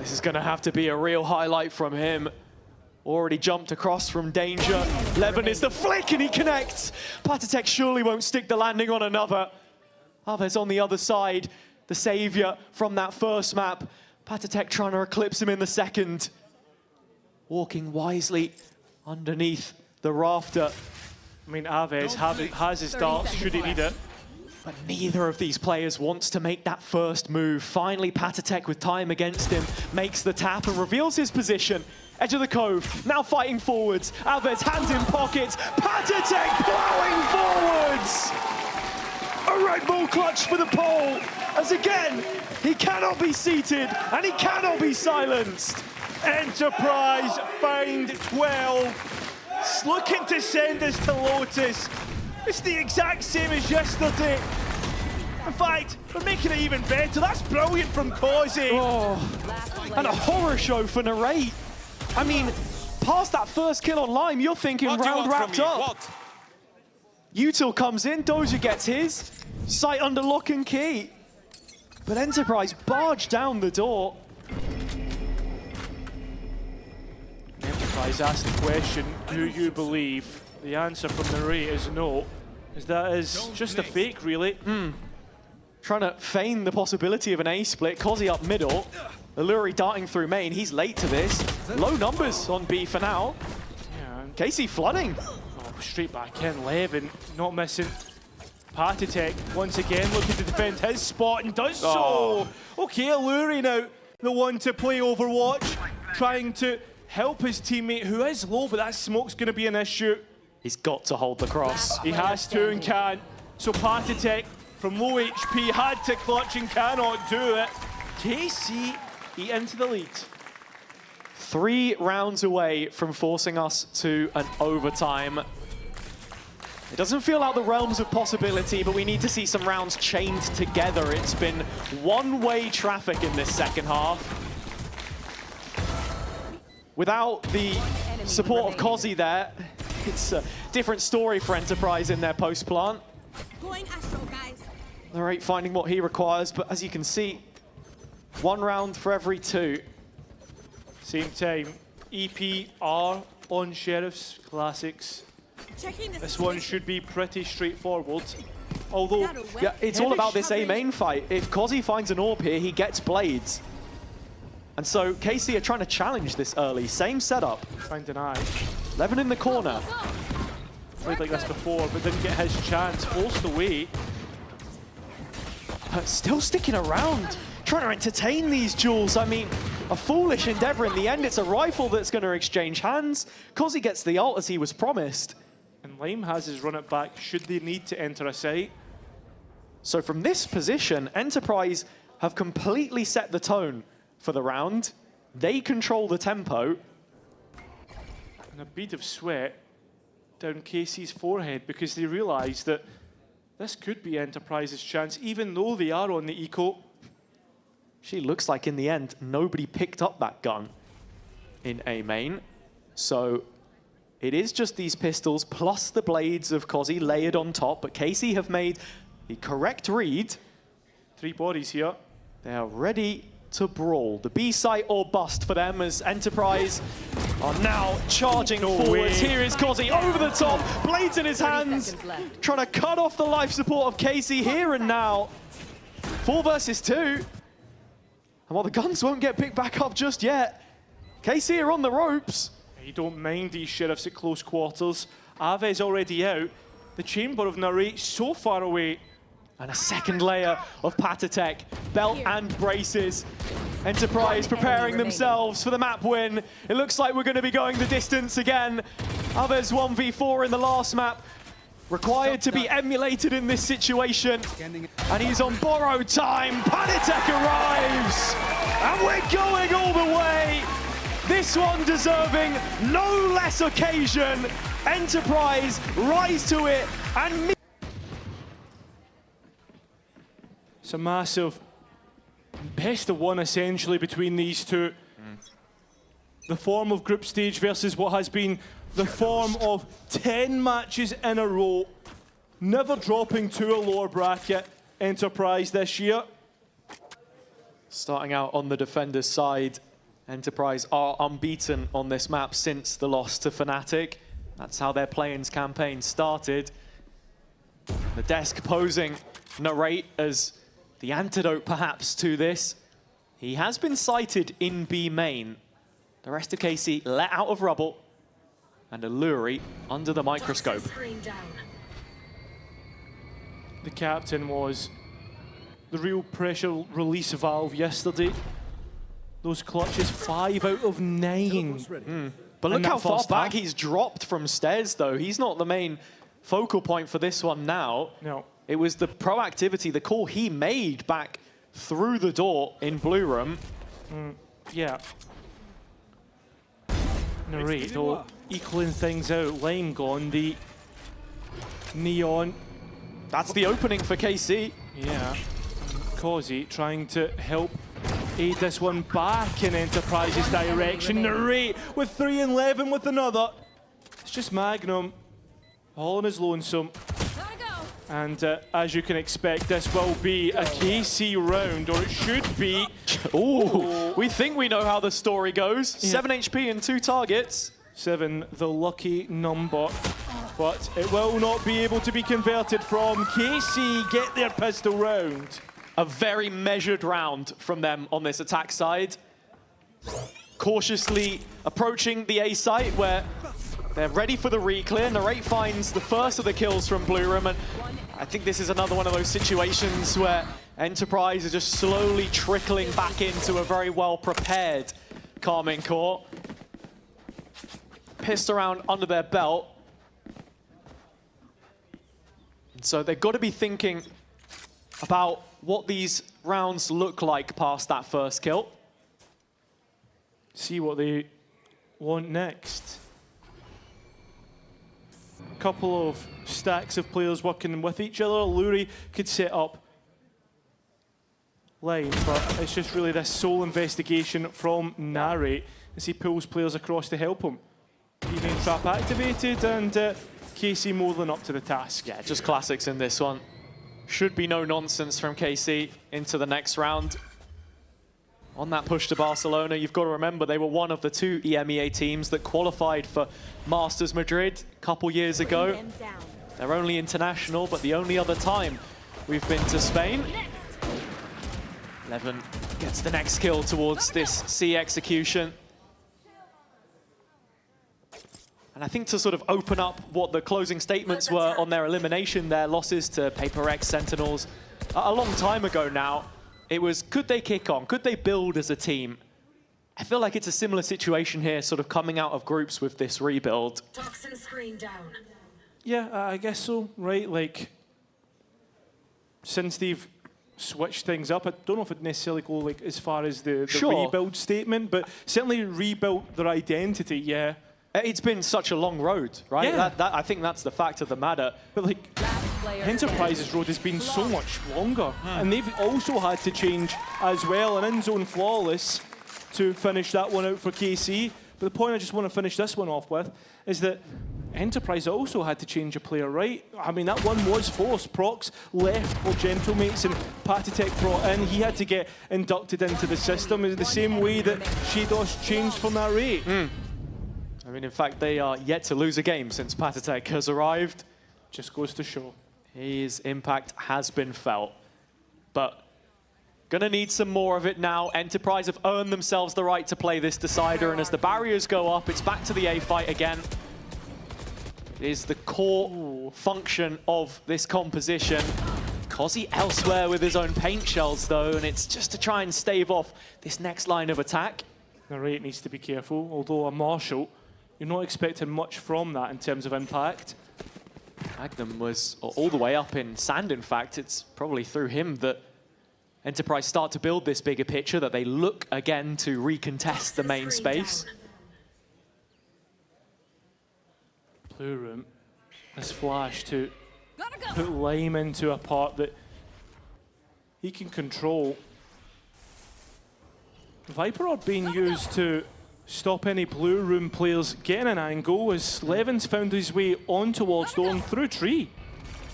This is going to have to be a real highlight from him. Already jumped across from danger. Levin is the flick and he connects. Patitek surely won't stick the landing on another. Alves on the other side, the savior from that first map. Patitek trying to eclipse him in the second. Walking wisely underneath the rafter. I mean, Alves has his darts, should he need it. But neither of these players wants to make that first move. Finally, Patitek with time against him makes the tap and reveals his position. Edge of the cove, now fighting forwards. Alves, hands in pockets. Patitek plowing forwards! A Red Bull clutch for the pole, as again, he cannot be seated and he cannot be silenced. Enterprise find 12. It's looking to send us to Lotus. It's the exact same as yesterday. In fact, we're making it even better. That's brilliant from Kozzy. Oh, and a horror show for Narrate. I mean, past that first kill on Lime, you're thinking round wrapped up. What? Util comes in, Dozier gets his. Sight under lock and key. But Enterprise barged down the door. Enterprise asked the question, do you believe? The answer from Narrate is no. As that is just a fake, really. Trying to feign the possibility of an A split. Kozzy up middle. Alluri darting through main. He's late to this. Low numbers on B for now. Yeah. KC flooding. Oh, straight back in. Levin not missing. Patitek once again looking to defend his spot and does so. Okay, Alluri now the one to play Overwatch, trying to help his teammate who is low, but that smoke's going to be an issue. He's got to hold the cross. He has to and can. So Patitek from low HP had to clutch and cannot do it. KC eat into the lead. 3 rounds away from forcing us to an overtime. It doesn't feel out the realms of possibility, but we need to see some rounds chained together. It's been one-way traffic in this second half. Without the support of Kozzy there, it's a different story for Enterprise in their post-plant. Going Astro, guys. Narrate finding what he requires, but as you can see, 1 round for every 2. Same time, EP are on Sheriff's Classics. Checking This one should be pretty straightforward. Although, Yeah, it's all about this A main fight. If Kozzy finds an AWP here, he gets blades. And so KC are trying to challenge this early. Same setup. find an eye. Levin in the corner. Played like this before, but didn't get his chance. Forced away. But still sticking around, trying to entertain these duels. I mean, a foolish endeavor in the end. It's a rifle that's going to exchange hands. Kozzy gets the ult as he was promised. And Lime has his run it back should they need to enter a site. So from this position, Enterprise have completely set the tone for the round. They control the tempo. And a bead of sweat down Casey's forehead because they realise that this could be Enterprise's chance, even though they are on the eco. She looks like in the end, nobody picked up that gun in A main. So it is just these pistols plus the blades of Kozzy layered on top, but KC have made the correct read. 3 bodies here. They are ready to brawl. The B site or bust for them as Enterprise are now charging forwards. Here is Kozzy over the top, blades in his hands, trying to cut off the life support of Casey here and now. 4 versus 2. And while the guns won't get picked back up just yet, Casey are on the ropes. You don't mind these sheriffs at close quarters. Ave's already out. The chamber of Narrate so far away. And a second layer of Patatech, belt and braces. Enterprise preparing themselves for the map win. It looks like we're going to be going the distance again. Others 1v4 in the last map. Required to be emulated in this situation. And he's on borrowed time. Patatech arrives. And we're going all the way. This one deserving no less occasion. Enterprise rise to it and It's a massive best of one, essentially, between these two. The form of group stage versus what has been the form of 10 matches in a row. Never dropping to a lower bracket Enterprise this year. Starting out on the defender's side, Enterprise are unbeaten on this map since the loss to Fnatic. That's how their play-ins campaign started. The desk posing Narrate as the antidote, perhaps, to this. He has been sighted in B main. The rest of KC let out of rubble. And Alluri under the microscope. The captain was the real pressure release valve yesterday. Those clutches, 5 out of 9. But look how far back half. he's dropped from stairs, though. He's not the main focal point for this one now. No. It was the proactivity, the call he made back through the door in Blue Room. Yeah. Narrate, though, equaling things out. Lime gone, the neon. That's the opening for KC. Yeah. Kozzy trying to help aid this one back in Enterprise's direction. Narrate with 3 and 11 with another. It's just Magnum, all on his lonesome. And as you can expect, this will be a KC round, or it should be. Ooh, we think we know how the story goes. Yeah. 7 HP and 2 targets. 7, the lucky number. But it will not be able to be converted from. KC get their pistol round. A very measured round from them on this attack side. Cautiously approaching the A site where they're ready for the re-clear. Narrate finds the first of the kills from Blue Room, and I think this is another one of those situations where Enterprise is just slowly trickling back into a very well-prepared Carmine Core. Pissed around under their belt. So they've got to be thinking about what these rounds look like past that first kill. See what they want next. Couple of stacks of players working with each other. Alluri could set up line, but it's just really this sole investigation from Narrate as he pulls players across to help him. Evening trap activated, and KC more than up to the task. Yeah, just classics in this one. Should be no nonsense from KC into the next round. On that push to Barcelona, you've got to remember they were one of the 2 EMEA teams that qualified for Masters Madrid a couple years ago. They're only international, but the only other time we've been to Spain. 11 gets the next kill towards this C execution. And I think to sort of open up what the closing statements were on their elimination, their losses to Paper X Sentinels a long time ago now, it was, could they kick on? Could they build as a team? I feel like it's a similar situation here, sort of coming out of groups with this rebuild. Toxin screen down. Yeah, I guess so, right? Like, since they've switched things up, I don't know if it'd necessarily go like as far as the Sure. rebuild statement, but certainly rebuilt their identity, yeah. It's been such a long road, right? Yeah. I think that's the fact of the matter. But like, Enterprise's road has been so much longer, and they've also had to change as well. An in-zone flawless to finish that one out for KC. But the point I just want to finish this one off with is that Enterprise also had to change a player, right? I mean, that one was forced. Prox left for Gentlemates and Patitek brought in. He had to get inducted into the system in the same way that Shados changed from that rate. I mean, in fact, they are yet to lose a game since Patitek has arrived. Just goes to show. His impact has been felt. But gonna need some more of it now. Enterprise have earned themselves the right to play this decider, and as the barriers go up, it's back to the A fight again. It is the core function of this composition. Kozzy elsewhere with his own paint shells though, and it's just to try and stave off this next line of attack. The rate needs to be careful, although a Marshall, you're not expecting much from that in terms of impact. Magnum was all the way up in sand, in fact. It's probably through him that Enterprise start to build this bigger picture, that they look again to recontest the main space. Blue Room, this flash to put Lime into a part that he can control. Viper Orb being used to stop any Blue Room players getting an angle as Levin's found his way on towards Dawn through tree.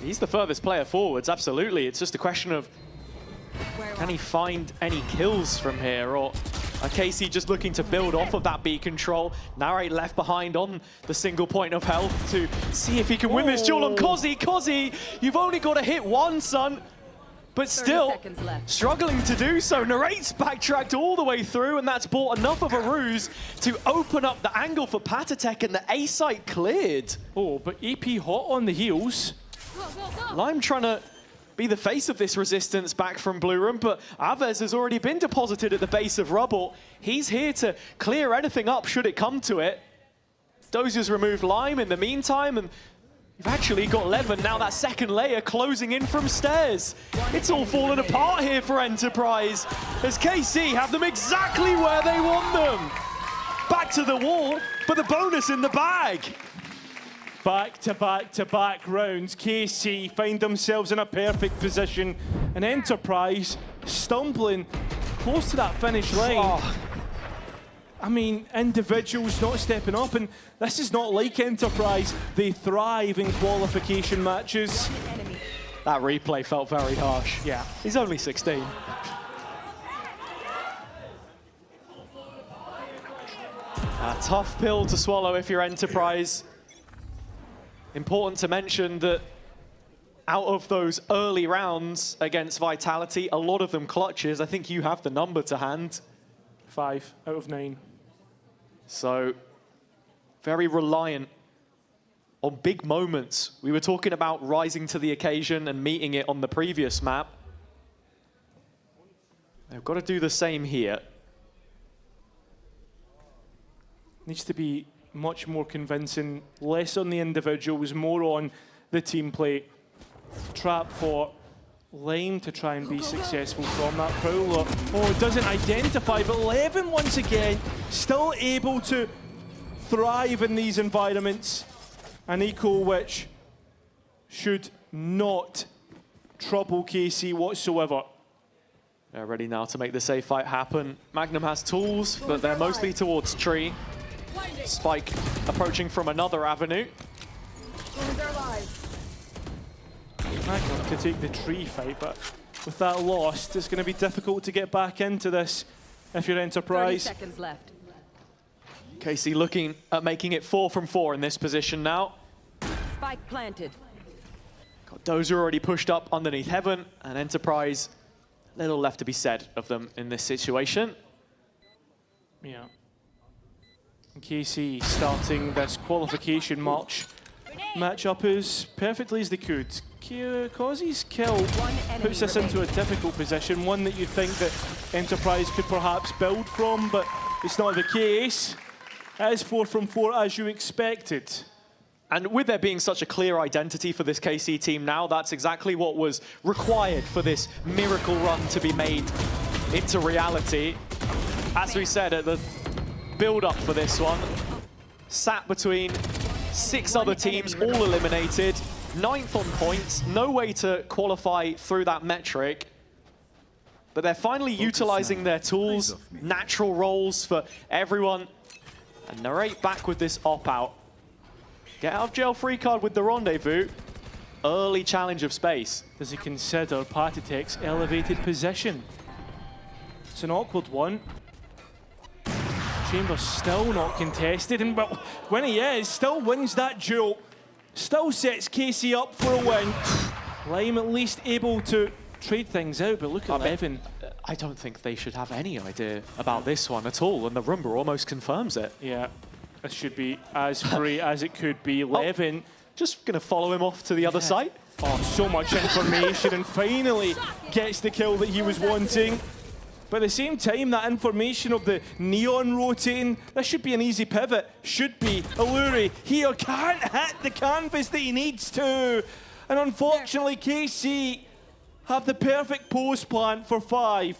He's the furthest player forwards, absolutely. It's just a question of can he find any kills from here, or KC just looking to build off of that B control. Narrate left behind on the single point of health to see if he can win this duel on Kozzy. Kozzy, you've only got to hit one, son. But still, struggling to do so. Narrate's backtracked all the way through, and that's bought enough of a ruse to open up the angle for Patitek, and the A site cleared. Oh, but AP hot on the heels. Lime trying to be the face of this resistance back from Blue Room, but Aves has already been deposited at the base of rubble. He's here to clear anything up should it come to it. Dozier's removed Lime in the meantime, and you've actually got Levin, now that second layer closing in from stairs. It's all fallen apart here for Enterprise, as KC have them exactly where they want them. Back to the wall, but the bonus in the bag. Back to back to back rounds, KC find themselves in a perfect position, and Enterprise stumbling close to that finish line. Oh. I mean, individuals not stepping up, and this is not like Enterprise. They thrive in qualification matches. That replay felt very harsh. Yeah. He's only 16. A tough pill to swallow if you're Enterprise. Important to mention that out of those early rounds against Vitality, a lot of them clutches. I think you have the number to hand. 5 out of 9. So, very reliant on big moments. We were talking about rising to the occasion and meeting it on the previous map. They've got to do the same here. Needs to be much more convincing, less on the individuals, more on the team play. Trap for Lime to try and be successful from that Prowler. Oh, doesn't identify, but Levin once again still able to thrive in these environments. An eco which should not trouble KC whatsoever. They're ready now to make the safe fight happen. Magnum has tools, but they're mostly towards tree. Spike approaching from another avenue. Magnum to take the tree fight, but with that lost, it's going to be difficult to get back into this if you're Enterprise. 30 seconds left. KC looking at making it 4 from 4 in this position now. Spike planted. Got Dozer already pushed up underneath Heaven, and Enterprise, little left to be said of them in this situation. Yeah. And KC starting this qualification matchup as perfectly as they could. Kozzy's kill puts us into a difficult position, one that you think that Enterprise could perhaps build from, but it's not the case. It is 4 from 4 as you expected. And with there being such a clear identity for this KC team now, that's exactly what was required for this miracle run to be made into reality. As we said at the build-up for this one, sat between 6 other teams, all eliminated. 9th on points, no way to qualify through that metric. But they're finally utilizing their tools, natural roles for everyone. And Narrate back with this op-out. Get out of jail free card with the rendezvous. Early challenge of space. Does he consider Patitek's elevated position? It's an awkward one. Chambers still not contested, and well, when he is, still wins that duel. Still sets Casey up for a win. Lime at least able to trade things out, but look at Levin. I don't think they should have any idea about this one at all, and the Roomba almost confirms it. Yeah, this should be as free as it could be. Levin just going to follow him off to the other side. Oh, so much information, and finally gets the kill that he was wanting. But at the same time, that information of the Neon rotating, that should be an easy pivot. Should be. Alluri here can't hit the canvas that he needs to. And unfortunately, KC have the perfect pose plant for 5.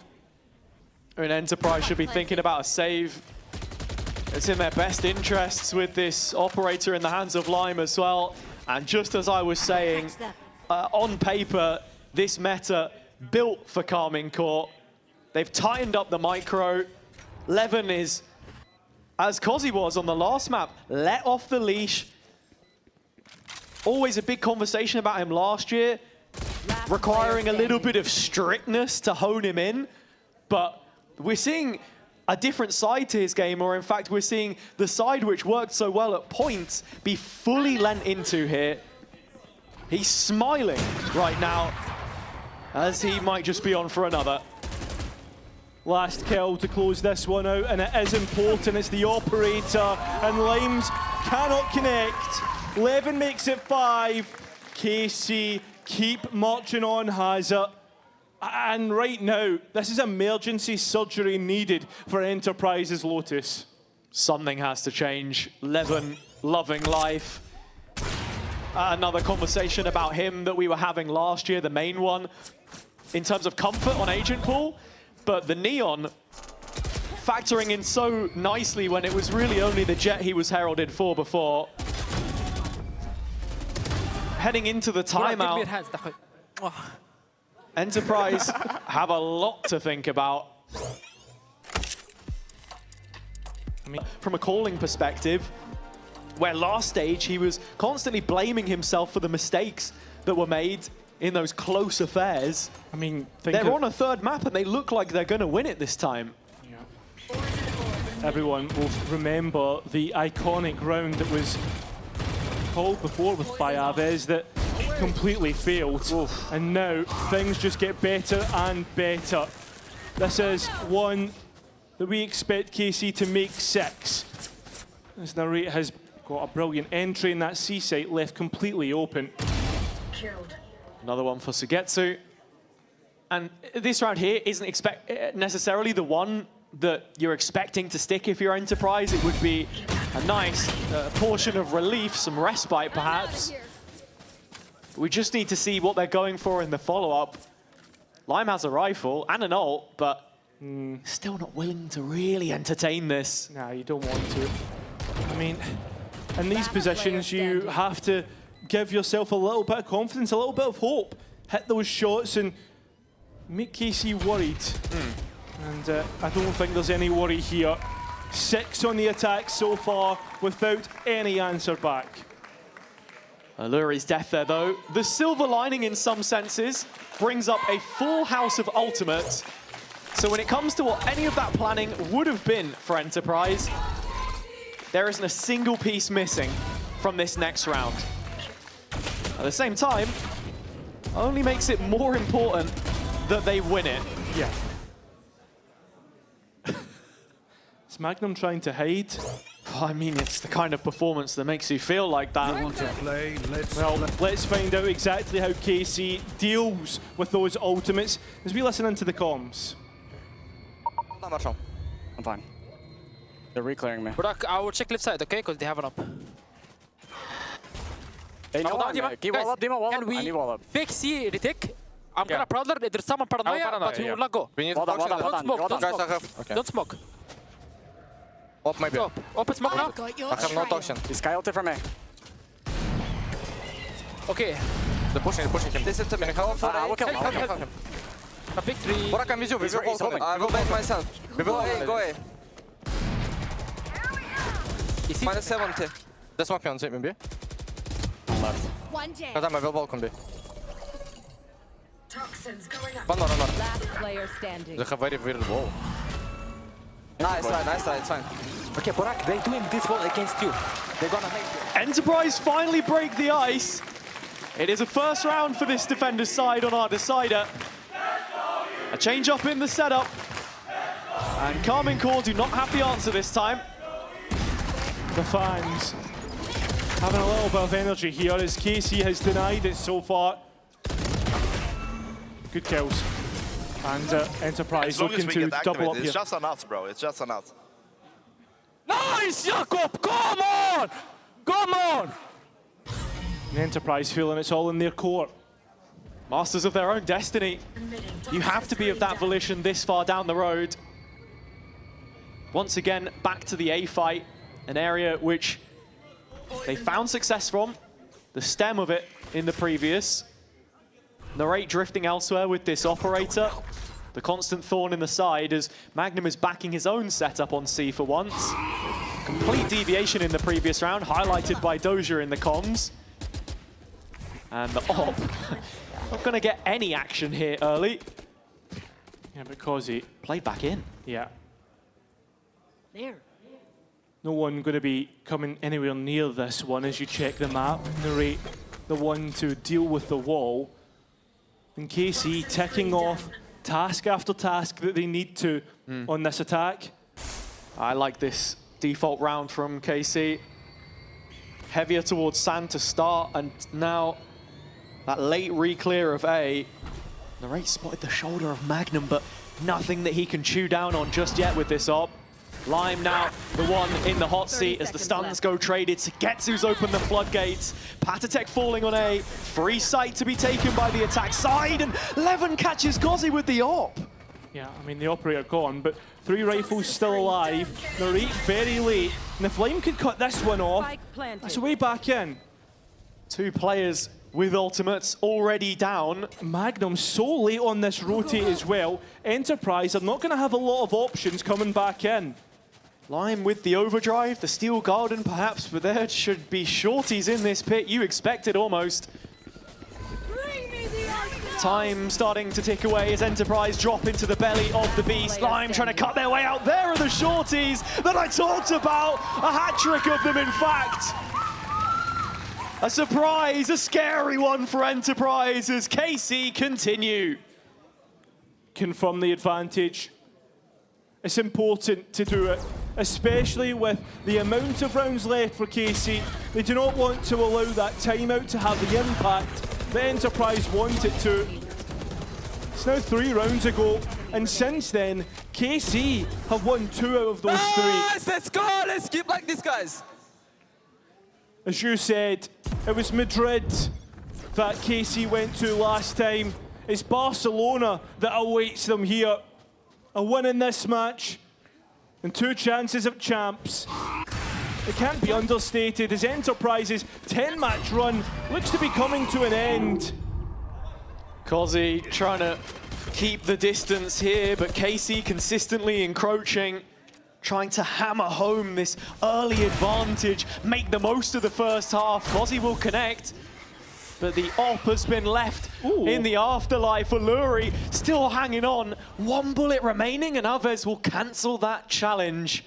I mean, Enterprise should be thinking about a save. It's in their best interests with this operator in the hands of Lime as well. And just as I was saying, on paper, this meta built for Carmine Court. They've tightened up the micro. Levin is, as Kozzy was on the last map, let off the leash. Always a big conversation about him last year, requiring a little bit of strictness to hone him in. But we're seeing a different side to his game, or in fact, we're seeing the side which worked so well at points be fully lent into here. He's smiling right now, as he might just be on for another. Last kill to close this one out, and it is important. It's the operator, and Limes cannot connect. Levin makes it 5. KC keep marching on, has it. And right now, this is emergency surgery needed for Enterprise's Lotus. Something has to change. Levin loving life. Another conversation about him that we were having last year, the main one, in terms of comfort on Agent Pool. But the Neon factoring in so nicely when it was really only the Jet he was heralded for before. Heading into the timeout, Enterprise have a lot to think about. From a calling perspective, where last stage he was constantly blaming himself for the mistakes that were made in those close affairs. I mean, they're on a 3rd map and they look like they're going to win it this time. Yeah. Everyone will remember the iconic round that was called before with Bayaves that completely failed. Oof. And now things just get better and better. This is one that we expect KC to make 6. As Narrate has got a brilliant entry in that C site left completely open. Another one for Sugetsu. And this round here isn't necessarily the one that you're expecting to stick if you're Enterprise. It would be a nice portion of relief, some respite perhaps. We just need to see what they're going for in the follow-up. Lime has a rifle and an ult, but still not willing to really entertain this. Nah, you don't want to. I mean, in these positions, you have to give yourself a little bit of confidence, a little bit of hope. Hit those shots and make KC worried. And I don't think there's any worry here. 6 on the attack so far without any answer back. Alluri's death there, though. The silver lining in some senses brings up a full house of ultimates. So when it comes to what any of that planning would have been for Enterprise, there isn't a single piece missing from this next round. At the same time, only makes it more important that they win it. Yeah. Is Magnum trying to hide? I mean, it's the kind of performance that makes you feel like that. Well, let's find out exactly how KC deals with those ultimates as we listen into the comms. I'm fine. They're reclearing me. Burak, I will check left side, okay? Because they have an up. Hey, no one, keep wall up, Dima, wall up. Can I need wall up. we fake C retake? I'm gonna Prowler, there's someone paranoia, but we will not go. We need Don't smoke, don't smoke. Okay. Don't smoke. Op maybe. Open smoke now. I have no toxin. This guy ulted from A. Okay. They're pushing him. This is to me. Help for I will kill him. I will kill Help, him. A big three. Burak, I'm with you. We will hold holding. I will bait myself. We will Go A, hold. go A. Easy. Minus 70. They smoke me on C, maybe. One day. Because I will balcony B. Toxins going up. One more. Last player standing. They have very weird wall. Nice try, it's fine. Okay, Burak, they're doing this wall against you. They're gonna make you. Enterprise finally break the ice. It is a first round for this defender's side on our decider. A change up in the setup. And Carmine Core do not have the answer this time. The fans having a little bit of energy here as KC has denied it so far. Good kills. And Enterprise looking to double up here. It's just on us, bro. It's just on us. Nice, Jakob! Come on! Come on! And Enterprise feeling it's all in their court. Masters of their own destiny. You have to be of that volition this far down the road. Once again, back to the A fight, an area which they found success from, the stem of it in the previous. Narrate drifting elsewhere with this operator. The constant thorn in the side as Magnum is backing his own setup on C for once. Complete deviation in the previous round, highlighted by Doja in the comms. And the op, not gonna get any action here early. Yeah, because he Played back in. Yeah. There. No one going to be coming anywhere near this one as you check the map. Narrate the one to deal with the wall. And KC ticking off task after task that they need to on this attack. I like this default round from KC. Heavier towards Sand to start, and now that late re-clear of A. Narrate spotted the shoulder of Magnum, but nothing that he can chew down on just yet with this op. Lime now, the one in the hot seat as the stuns go traded. Sugetsu's opened the floodgates. Patatek falling on A. Free sight to be taken by the attack side, and Levin catches Gozzy with the op. Yeah, I mean, the operator gone, but 3 rifles still alive. Narrate very late. And if Lime could cut this one off, Spike planted. that's a way back in. 2 players with ultimates already down. Magnum so late on this rotate as well. Enterprise are not going to have a lot of options coming back in. Lime with the overdrive, the steel garden perhaps, but there should be shorties in this pit. You expect it almost. Time starting to tick away as Enterprise drop into the belly of the beast. Lime trying to cut their way out. There are the shorties that I talked about. A hat trick of them, in fact. A surprise, a scary one for Enterprise as KC continue. Confirm the advantage. It's important to do it, especially with the amount of rounds left for KC. They do not want to allow that timeout to have the impact that Enterprise want it to. It's now 3 rounds ago, and since then, KC have won 2 out of those 3. Nice, let's go, let's keep like this, guys. As you said, it was Madrid that KC went to last time. It's Barcelona that awaits them here. A win in this match and 2 chances of champs. It can't be understated as Enterprise's 10-match run looks to be coming to an end. Gozzy trying to keep the distance here, but KC consistently encroaching, trying to hammer home this early advantage, make the most of the first half. Gozzy will connect, but the op has been left in the afterlife. Alluri still hanging on. 1 bullet remaining, and Aves will cancel that challenge.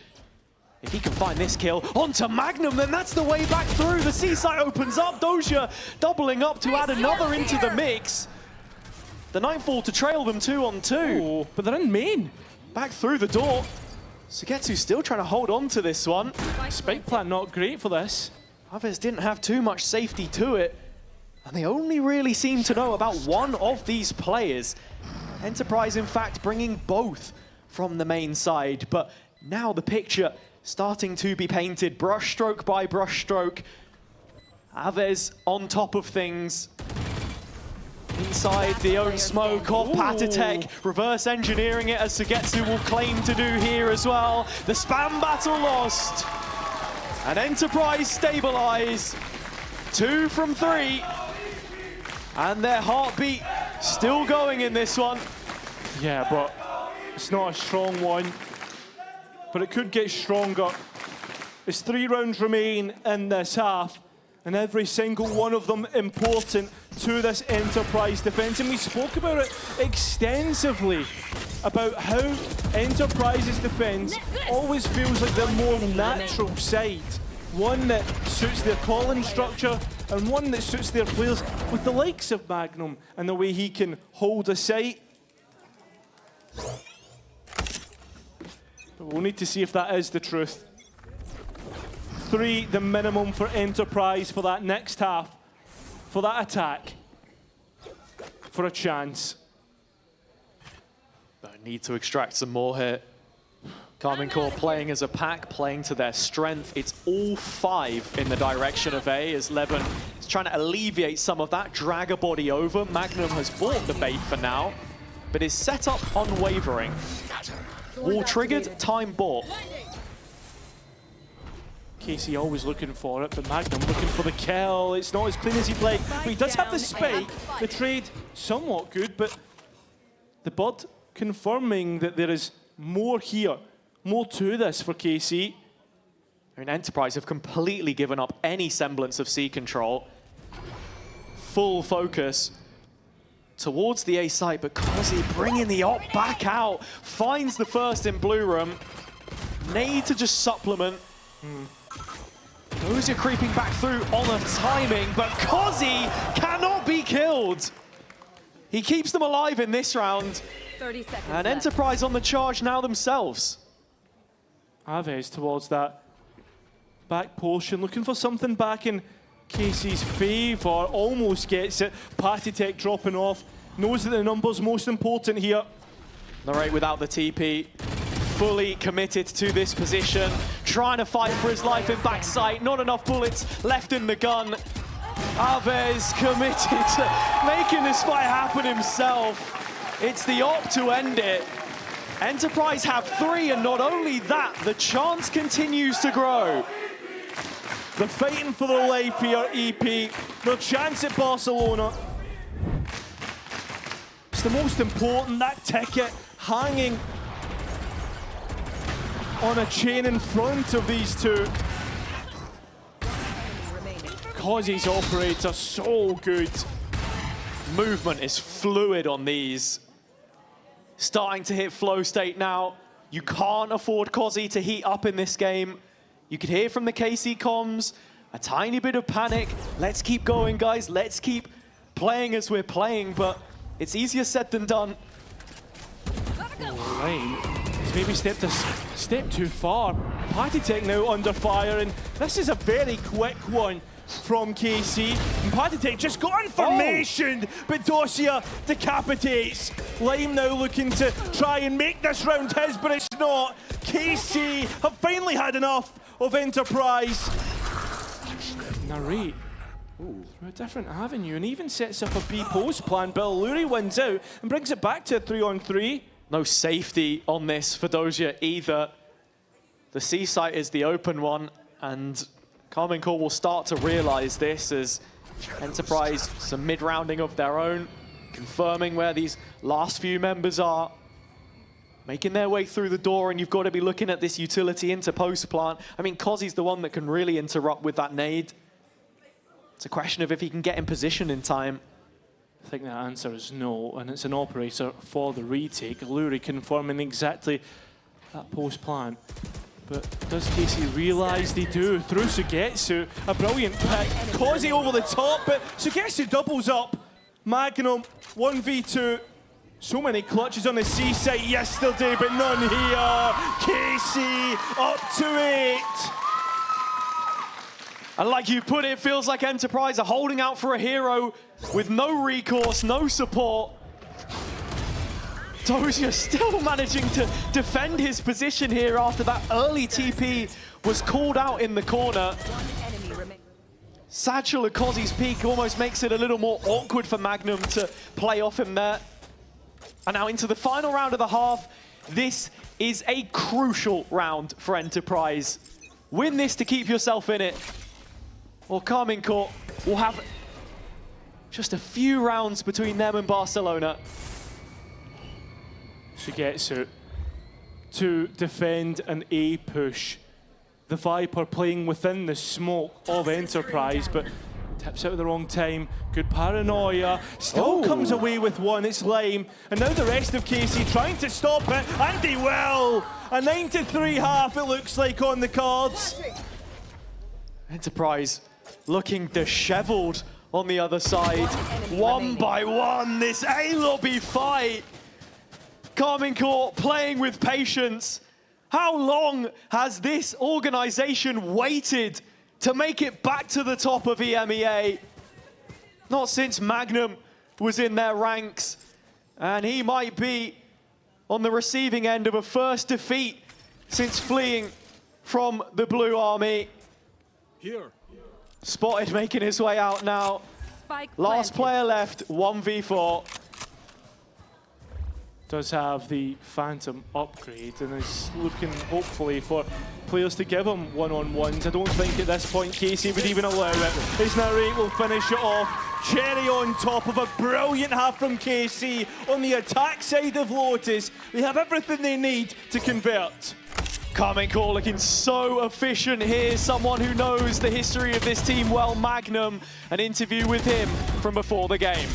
If he can find this kill onto Magnum, then that's the way back through. The C-site opens up. Doja doubling up to add another into the mix. The Nightfall to trail them 2-on-2. Oh, but they're in main. Back through the door. Sugetsu still trying to hold on to this one. Spike plant not great for this. Aves didn't have too much safety to it. And they only really seem to know about one of these players. Enterprise, in fact, bringing both from the main side. But now the picture starting to be painted brushstroke by brushstroke. Aves on top of things. Inside the own smoke of Patitek, reverse engineering it as Sugetsu will claim to do here as well. The spam battle lost. And Enterprise stabilize. 2 from 3. And their heartbeat still going in this one. Yeah, but it's not a strong one. But it could get stronger. There's 3 rounds remain in this half, and every single one of them important to this Enterprise defense. And we spoke about it extensively, about how Enterprise's defense always feels like the more natural side. One that suits their calling structure and one that suits their players, with the likes of Magnum and the way he can hold a site. But we'll need to see if that is the truth. 3, the minimum for Enterprise for that next half, for that attack, for a chance. Need to extract some more here. Karmine Corp playing as a pack, playing to their strength. It's all 5 in the direction of A as Levin is trying to alleviate some of that, drag a body over. Magnum has bought the bait for now, but is set up unwavering. Wall triggered, time bought. Casey always looking for it, but Magnum looking for the kill. It's not as clean as he'd like, but he does have the spike. The trade somewhat good, but the bud confirming that there is more here, more to this for KC. I mean, Enterprise have completely given up any semblance of C control. Full focus towards the A site, but Kozi bringing the op back out, finds the first in blue room. Need to just supplement. Those are creeping back through on the timing, but Kozi cannot be killed. He keeps them alive in this round. 30 seconds And left. Enterprise on the charge now themselves. Aves towards that back portion, looking for something back in Casey's favour. Almost gets it. Patitek dropping off. Knows that the number's most important here. Narrate without the TP. Fully committed to this position. Trying to fight for his life in backside. Not enough bullets left in the gun. Aves committed to making this fight happen himself. It's the op to end it. Enterprise have 3, and not only that, the chance continues to grow. They're fighting for their life here, EP. Their chance at Barcelona. It's the most important, that ticket hanging on a chain in front of these two. Kozi's operator, so good. Movement is fluid on these. Starting to hit flow state now. You can't afford Kozi to heat up in this game. You could hear from the KC comms, a tiny bit of panic. Let's keep going, guys. Let's keep playing as we're playing, but it's easier said than done. Lane has maybe stepped a step too far. Patitek now under fire, and this is a very quick one from KC. And Patitek just got information, but Dosia decapitates. Lime now looking to try and make this round his, but it's not. KC have finally had enough of Enterprise. Narrate through a different avenue, and even sets up a B post plan. Belluri wins out and brings it back to a 3-on-3. No safety on this for Dosia either. The C site is the open one, and Karmine Corp will start to realize this as Enterprise, some mid-rounding of their own, confirming where these last few members are, making their way through the door, and you've got to be looking at this utility into post plant. I mean, Kozi's the one that can really interrupt with that nade. It's a question of if he can get in position in time. I think that answer is no, and it's an operator for the retake. Luri confirming exactly that post plan. But does Casey realise they do? Through Sugetsu, a brilliant pick. Kozi over the top, but Sugetsu doubles up. Magnum, 1v2. So many clutches on the C site yesterday, but none here. Casey up to 8. And like you put it, feels like Enterprise are holding out for a hero with no recourse, no support. Dosia still managing to defend his position here after that early TP was called out in the corner. Satchel at Kozzy's peak almost makes it a little more awkward for Magnum to play off him there. And now into the final round of the half. This is a crucial round for Enterprise. Win this to keep yourself in it, or Carmine Court will have just a few rounds between them and Barcelona. Shigetsu to defend an A push. The Viper playing within the smoke of Enterprise, but tips out at the wrong time. Good paranoia. Still comes away with one. It's lame. And now the rest of KC trying to stop it. And they will. A 9-3 half, it looks like, on the cards. Enterprise looking disheveled on the other side. One by one, this A-lobby fight. Carmine Court playing with patience. How long has this organization waited to make it back to the top of EMEA? Not since Magnum was in their ranks. And he might be on the receiving end of a first defeat since fleeing from the Blue Army. Here. Spotted making his way out now. Spike Last planted. player left, 1v4. Does have the Phantom upgrade and is looking hopefully for players to give him one-on-ones. I don't think at this point KC would even allow it. His narrate will finish it off. Cherry on top of a brilliant half from KC. On the attack side of Lotus, they have everything they need to convert. Carmine Court looking so efficient here. Someone who knows the history of this team well, Magnum. An interview with him from before the game.